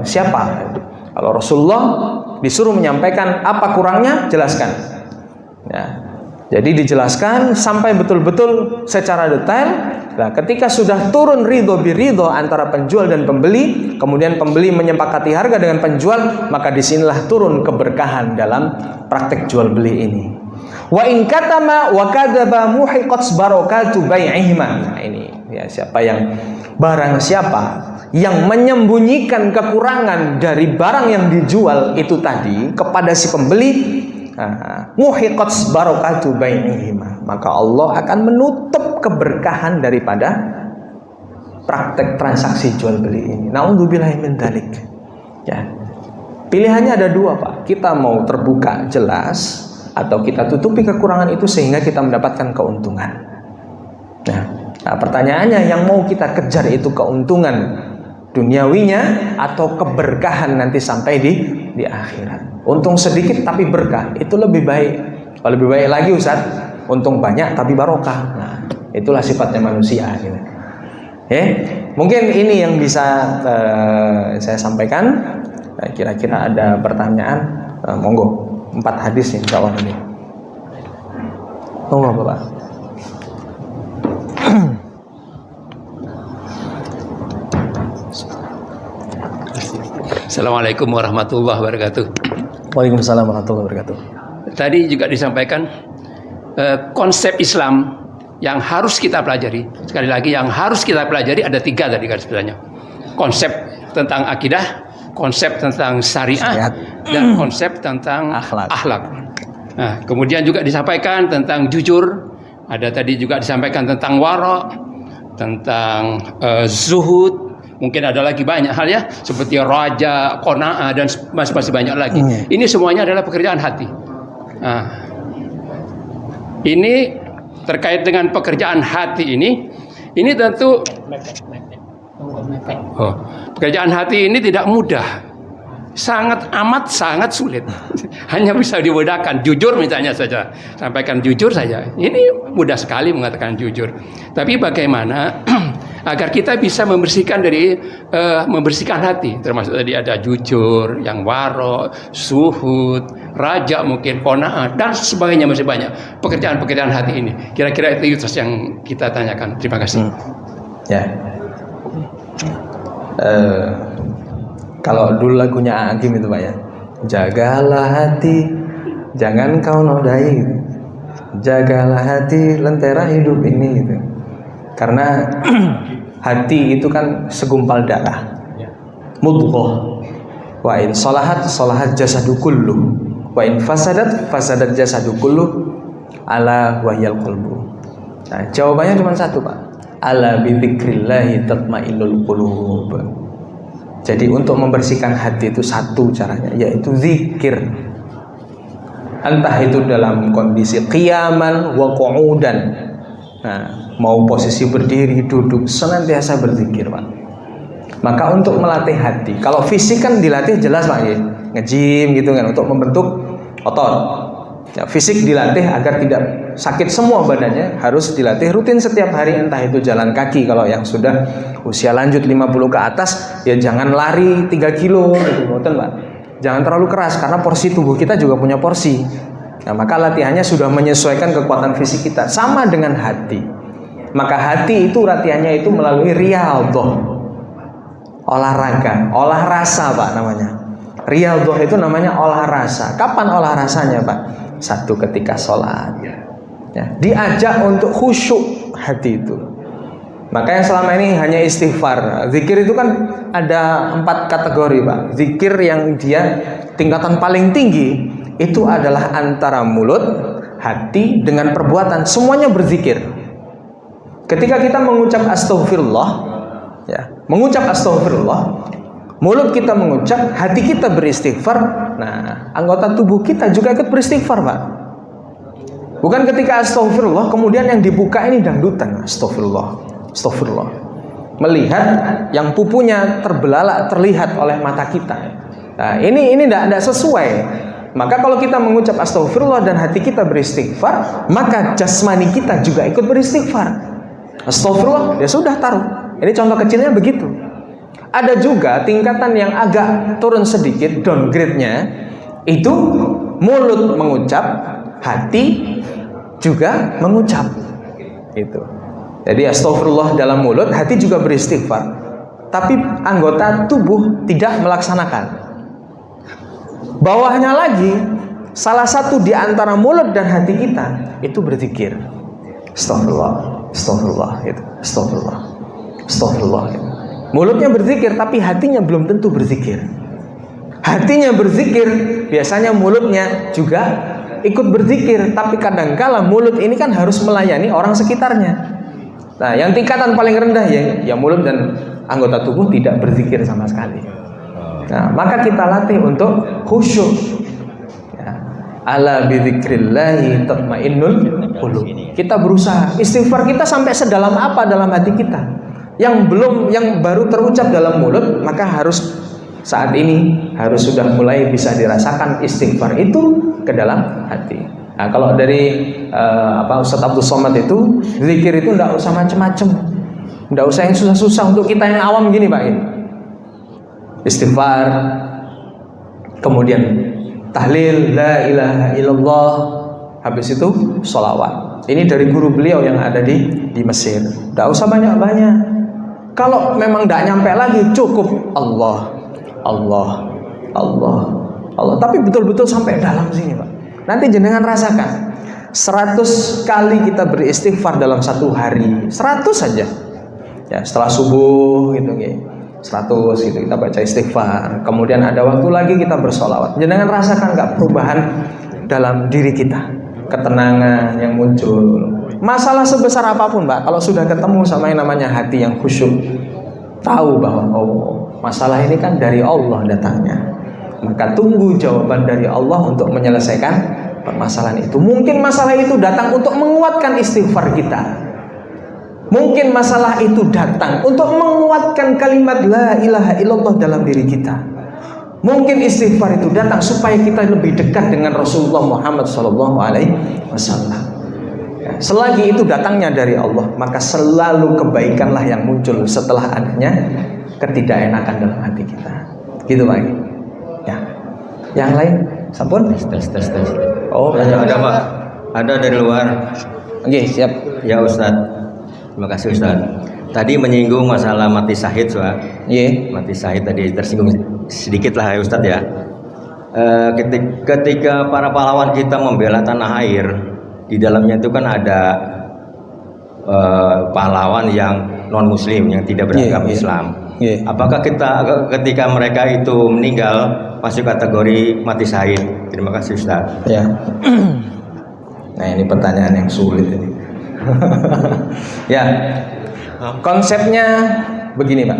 siapa? Kalau Rasulullah disuruh menyampaikan apa kurangnya, jelaskan. Ya. Jadi dijelaskan sampai betul-betul secara detail. Nah, ketika sudah turun ridho biridho antara penjual dan pembeli, kemudian pembeli menyepakati harga dengan penjual, maka disinilah turun keberkahan dalam praktek jual beli ini. Wa in katama wa kadzaba muhiqat barakatu bai'ihima. Nah, ini ya, barang siapa yang menyembunyikan kekurangan dari barang yang dijual itu tadi kepada si pembeli, muhiqat barakatu bai'ihima, maka Allah akan menutup keberkahan daripada praktek transaksi jual beli ini. Na'udzubillahi min dzalik. Ya. Pilihannya ada dua, Pak. Kita mau terbuka jelas, atau kita tutupi kekurangan itu sehingga kita mendapatkan keuntungan. Nah, pertanyaannya, yang mau kita kejar itu keuntungan duniawinya atau keberkahan nanti sampai di akhirat. Untung sedikit tapi berkah, itu lebih baik. Lebih baik lagi, Ustaz, untung banyak tapi barokah. Nah, itulah sifatnya manusia gitu. Mungkin ini yang bisa saya sampaikan. Kira-kira ada pertanyaan? Monggo. 4 hadis insya Allah ini. Monggo, Bapak. Assalamualaikum warahmatullahi wabarakatuh. Waalaikumsalam warahmatullahi wabarakatuh. Tadi juga disampaikan konsep Islam yang harus kita pelajari. Sekali lagi, yang harus kita pelajari ada 3 tadi garis besarnya. Konsep tentang akidah, konsep tentang syariah, dan konsep tentang akhlak. Nah, kemudian juga disampaikan tentang jujur. Ada tadi juga disampaikan tentang wara', tentang zuhud. Mungkin ada lagi banyak hal ya, seperti raja, qanaah, dan masih banyak lagi. Ini semuanya adalah pekerjaan hati. Nah, ini terkait dengan pekerjaan hati ini tentu pekerjaan hati ini tidak mudah, sangat sulit. Hanya bisa dimudahkan, jujur misalnya saja, sampaikan jujur saja. Ini mudah sekali mengatakan jujur. Tapi bagaimana agar kita bisa membersihkan membersihkan hati, termasuk tadi ada jujur, yang waro, suhud, raja, mungkin qanaah, dan sebagainya, masih banyak pekerjaan-pekerjaan hati ini. Kira-kira itu yang kita tanyakan. Terima kasih. Ya. Kalau dulu lagunya Agim itu, Pak, ya, jagalah hati, jangan kau nodai, jagalah hati, lentera hidup ini gitu. Karena hati itu kan segumpal darah, mudghah. Wa in salahat jasadu kullu, wa in fasadat jasadu kullu, ala wahyal qalbu. Nah, jawabannya cuma satu, Pak. Ala bi dzikrillah tatmainnul qulub. Jadi untuk membersihkan hati itu satu caranya, yaitu zikir. Entah itu dalam kondisi qiyaman wa qu'udan. Nah, mau posisi berdiri, duduk, senantiasa berzikir, Pak. Maka untuk melatih hati, kalau fisik kan dilatih jelas, Pak, ya, nge-gym gitu kan, untuk membentuk otot. Ya, fisik dilatih agar tidak sakit semua badannya, harus dilatih rutin setiap hari, entah itu jalan kaki. Kalau yang sudah usia lanjut 50 ke atas, ya jangan lari 3 kilo gitu, betul, Pak. Jangan terlalu keras karena porsi tubuh kita juga punya porsi. Nah, maka latihannya sudah menyesuaikan kekuatan fisik kita. Sama dengan hati. Maka hati itu latihannya itu melalui riyadhah, olahraga, olah rasa, Pak, namanya. Riyadhah itu namanya olah rasa. Kapan olah rasanya, Pak? Satu ketika sholat, ya, diajak untuk khusyuk hati itu. Maka yang selama ini hanya istighfar. Zikir itu kan ada 4 kategori, Pak. Zikir yang dia tingkatan paling tinggi itu adalah antara mulut, hati, dengan perbuatan. Semuanya berzikir. Ketika kita mengucap astaghfirullah, ya, mengucap astaghfirullah, mulut kita mengucap, hati kita beristighfar. Nah, anggota tubuh kita juga ikut beristighfar, Pak. Bukan ketika astaghfirullah kemudian yang dibuka ini dangdutan. Astaghfirullah. Melihat yang pupunya terbelalak terlihat oleh mata kita. Nah, ini tidak sesuai. Maka kalau kita mengucap astaghfirullah dan hati kita beristighfar, maka jasmani kita juga ikut beristighfar. Astagfirullah, ya sudah taruh. Ini contoh kecilnya begitu. Ada juga tingkatan yang agak turun sedikit, downgrade-nya itu mulut mengucap, hati juga mengucap. Itu. Jadi astagfirullah dalam mulut, hati juga beristighfar. Tapi anggota tubuh tidak melaksanakan. Bawahnya lagi, salah satu di antara mulut dan hati kita itu berzikir. Astagfirullah, astagfirullah, gitu. Astagfirullah, astagfirullah. Gitu. Mulutnya berzikir, tapi hatinya belum tentu berzikir. Hatinya berzikir, biasanya mulutnya juga ikut berzikir. Tapi kadangkala mulut ini kan harus melayani orang sekitarnya. Nah, yang tingkatan paling rendah ya mulut dan anggota tubuh tidak berzikir sama sekali. Nah, maka kita latih untuk khusyuk. Ya. Ala bidzikrillahi tatmainnul qulub. Kita berusaha istighfar kita sampai sedalam apa dalam hati kita. Yang baru terucap dalam mulut, maka harus saat ini harus sudah mulai bisa dirasakan istighfar itu ke dalam hati. Nah, kalau dari Ustadz Abdul Somad itu, zikir itu tidak usah macam-macam, tidak usah yang susah-susah untuk kita yang awam gini Pak. Istighfar, kemudian tahlil, la ilaha illallah, habis itu sholawat. Ini dari guru beliau yang ada di Mesir. Tidak usah banyak-banyak. Kalau memang tidak nyampe lagi, cukup Allah, Allah, Allah, Allah. Tapi betul-betul sampai dalam sini Pak. Nanti jenengan rasakan 100 kali kita beristighfar dalam satu hari, 100 saja. Ya, setelah subuh gitu, 100 gitu kita baca istighfar. Kemudian ada waktu lagi kita bersolawat. Jenengan rasakan nggak perubahan dalam diri kita, ketenangan yang muncul. Masalah sebesar apapun Pak, kalau sudah ketemu sama yang namanya hati yang khusyuk, tahu bahwa masalah ini kan dari Allah datangnya, maka tunggu jawaban dari Allah untuk menyelesaikan permasalahan itu. Mungkin masalah itu datang untuk menguatkan istighfar kita. Mungkin masalah itu datang untuk menguatkan kalimat la ilaha illallah dalam diri kita. Mungkin istighfar itu datang supaya kita lebih dekat dengan Rasulullah Muhammad SAW. Selagi itu datangnya dari Allah, maka selalu kebaikanlah yang muncul setelah adanya ketidakenakan dalam hati kita. Gitu Pak. Ya. Yang lain, sampun? Tes. Oh, ada Pak. Ada dari luar. Oke, siap. Ya Ustadz. Terima kasih Ustadz. Tadi menyinggung masalah mati syahid, Pak. Iya. Mati syahid tadi tersinggung sedikit lah ya Ustadz ya. Ketika para pahlawan kita membela tanah air, di dalamnya itu kan ada pahlawan yang non muslim, yang tidak beragama Islam. Apakah ketika mereka itu meninggal masuk kategori mati syahid? Terima kasih Ustaz. Ya. Nah, ini pertanyaan yang sulit ini. Ya. Konsepnya begini Pak.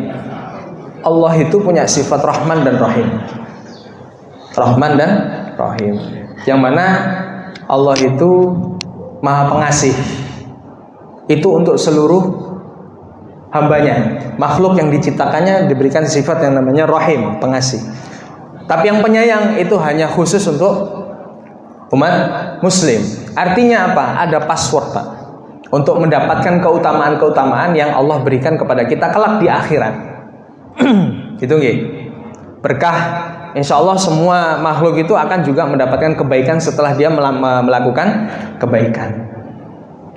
Allah itu punya sifat Rahman dan Rahim. Rahman dan Rahim. Yang mana Allah itu Maha Pengasih. Itu untuk seluruh hambanya. Makhluk yang diciptakannya diberikan sifat yang namanya Rahim, pengasih. Tapi yang penyayang itu hanya khusus untuk umat Muslim. Artinya apa? Ada password Pak, untuk mendapatkan keutamaan-keutamaan yang Allah berikan kepada kita kelak di akhirat. Gitu nggih. Berkah, insya Allah semua makhluk itu akan juga mendapatkan kebaikan setelah dia melakukan kebaikan.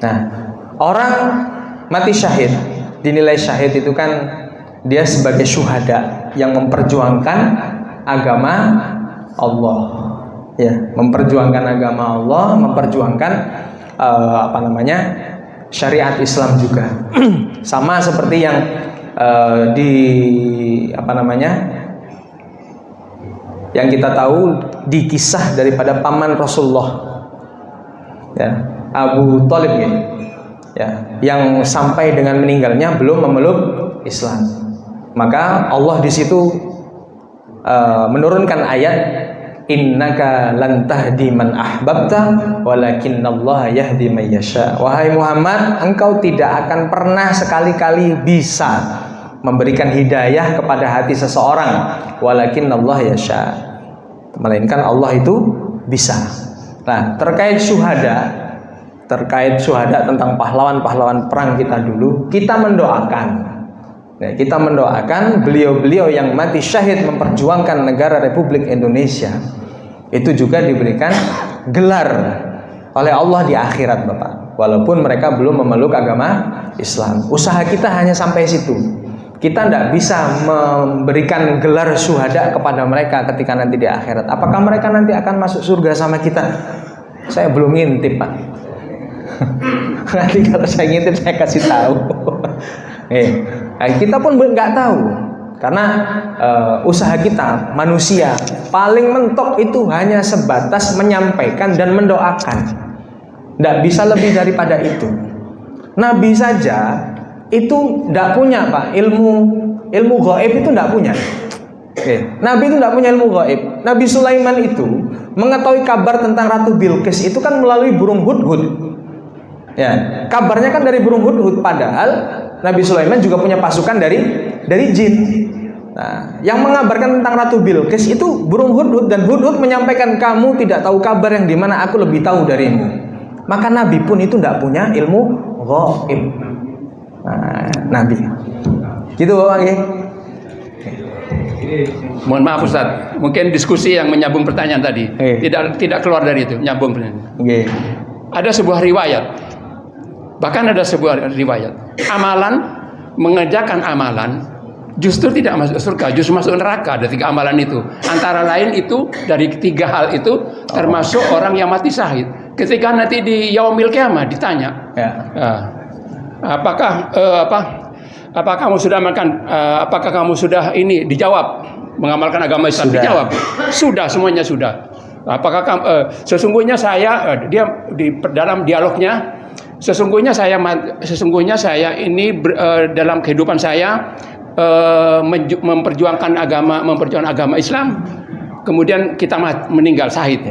Nah, orang mati syahid, dinilai syahid itu kan dia sebagai syuhada yang memperjuangkan agama Allah, ya, memperjuangkan agama Allah, memperjuangkan syariat Islam juga. Sama seperti yang yang kita tahu di kisah daripada paman Rasulullah, ya, Abu Thalib, ya, yang sampai dengan meninggalnya belum memeluk Islam. Maka Allah di situ menurunkan ayat innaka lan tahdi man ahbabta walakinallaha yahdi man yasha. Wahai Muhammad, engkau tidak akan pernah sekali-kali bisa memberikan hidayah kepada hati seseorang, walakinallaha yasha, melainkan Allah itu bisa. Nah, terkait syuhada, terkait syuhada, tentang pahlawan-pahlawan perang kita dulu, kita mendoakan. Nah, kita mendoakan beliau-beliau yang mati syahid memperjuangkan negara Republik Indonesia itu juga diberikan gelar oleh Allah di akhirat, Bapak. Walaupun mereka belum memeluk agama Islam. Usaha kita hanya sampai situ. Kita tidak bisa memberikan gelar syuhada kepada mereka ketika nanti di akhirat. Apakah mereka nanti akan masuk surga sama kita? Saya belum ngintip, Pak. Nanti kalau saya ngintip saya kasih tahu. Kita pun nggak tahu, karena usaha kita manusia paling mentok itu hanya sebatas menyampaikan dan mendoakan. Nggak bisa lebih daripada itu. Nabi saja itu nggak punya, Pak, ilmu gaib itu nggak punya. Nabi itu nggak punya ilmu gaib. Nabi Sulaiman itu mengetahui kabar tentang Ratu Bilqis itu kan melalui burung hudhud. Ya, kabarnya kan dari burung hudhud, padahal Nabi Sulaiman juga punya pasukan dari jin. Nah, yang mengabarkan tentang Ratu Bilqis itu burung hudhud, dan hudhud menyampaikan kamu tidak tahu kabar yang dimana aku lebih tahu darimu. Maka Nabi pun itu tidak punya ilmu gaib. Nah, Nabi. Gitu, Bapak. Mohon maaf Ustaz, mungkin diskusi yang menyambung pertanyaan tadi tidak keluar dari itu, nyambung pertanyaan. Ada sebuah riwayat, bahkan ada sebuah riwayat, amalan, mengerjakan amalan justru tidak masuk surga, justru masuk neraka. Ada 3 amalan itu. Antara lain itu, dari 3 hal itu termasuk orang yang mati syahid. Ketika nanti di yaumil qiyamah ditanya, apakah kamu sudah makan? Apakah kamu sudah ini? Dijawab, mengamalkan agama Islam. Sudah. Dijawab, sudah, semuanya sudah. Apakah kamu, sesungguhnya saya, dia dalam dialognya, sesungguhnya saya ini dalam kehidupan saya memperjuangkan agama Islam. Kemudian kita meninggal syahid.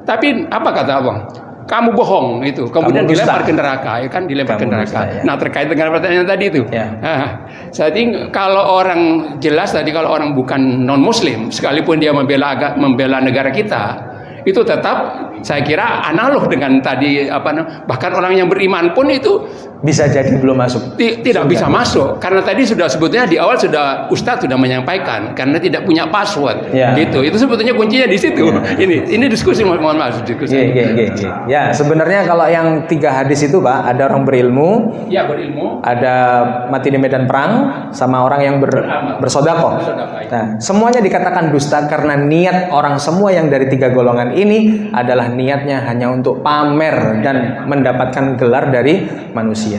Tapi apa kata Abang? Kamu bohong itu. Kemudian dilempar ke neraka, ya kan, dilempar ke neraka. Ya. Nah, terkait dengan pertanyaan tadi itu. Ya. Saya think kalau orang jelas tadi, kalau orang bukan non muslim, sekalipun dia membela negara kita, itu tetap saya kira analog dengan tadi bahkan orang yang beriman pun itu bisa jadi belum masuk. Tidak bisa masuk karena tadi sudah sebetulnya di awal Ustadz sudah menyampaikan karena tidak punya password. Gitu. Itu sebetulnya kuncinya di situ. Ini diskusi, mohon maaf diskusi. Ya, sebenarnya kalau yang 3 hadis itu, Pak, ada orang berilmu, ada mati di medan perang, sama orang yang bersedekah. Nah, semuanya dikatakan dusta karena niat orang semua yang dari 3 golongan ini adalah niatnya hanya untuk pamer dan mendapatkan gelar dari manusia.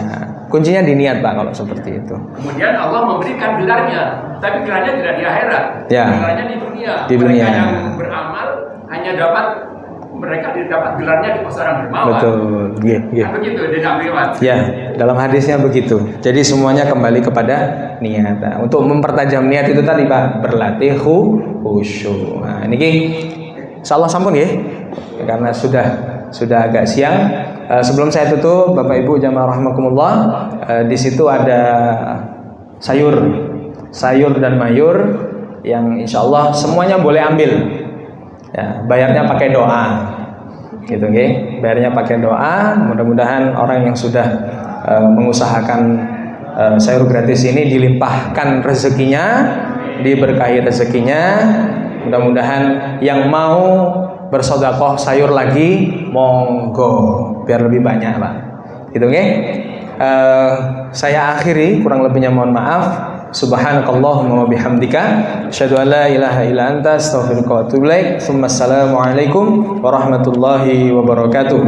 Kuncinya di niat, Pak, kalau seperti itu. Kemudian Allah memberikan gelarnya, tapi gelarnya tidak di akhirat. Gelarnya di dunia. Mereka yang beramal hanya mereka dapat gelarnya di pasaran dermawan. Betul. Begitu di dalam riwayat. Ya, dalam hadisnya begitu. Jadi semuanya kembali kepada niat. Nah, untuk mempertajam niat itu tadi, Pak, berlatih khusyuk. Nah, ini insyaallah sampun ya. Karena sudah agak siang. Sebelum saya tutup, Bapak Ibu jamaah rahimakumullah, di situ ada sayur dan mayur yang insyaallah semuanya boleh ambil. Ya, bayarnya pakai doa. Gitu, nggih. Bayarnya pakai doa. Mudah-mudahan orang yang sudah mengusahakan sayur gratis ini dilimpahkan rezekinya, diberkahi rezekinya. Mudah-mudahan yang mau bersedekah sayur lagi, monggo, biar lebih banyak, Pak. Gitu, nggih. Saya akhiri, kurang lebihnya mohon maaf. Subhanakallahumma wa bihamdika asyhadu an la ilaha illa anta astaghfiruka wa atubu ilaik. Assalamualaikum warahmatullahi wabarakatuh.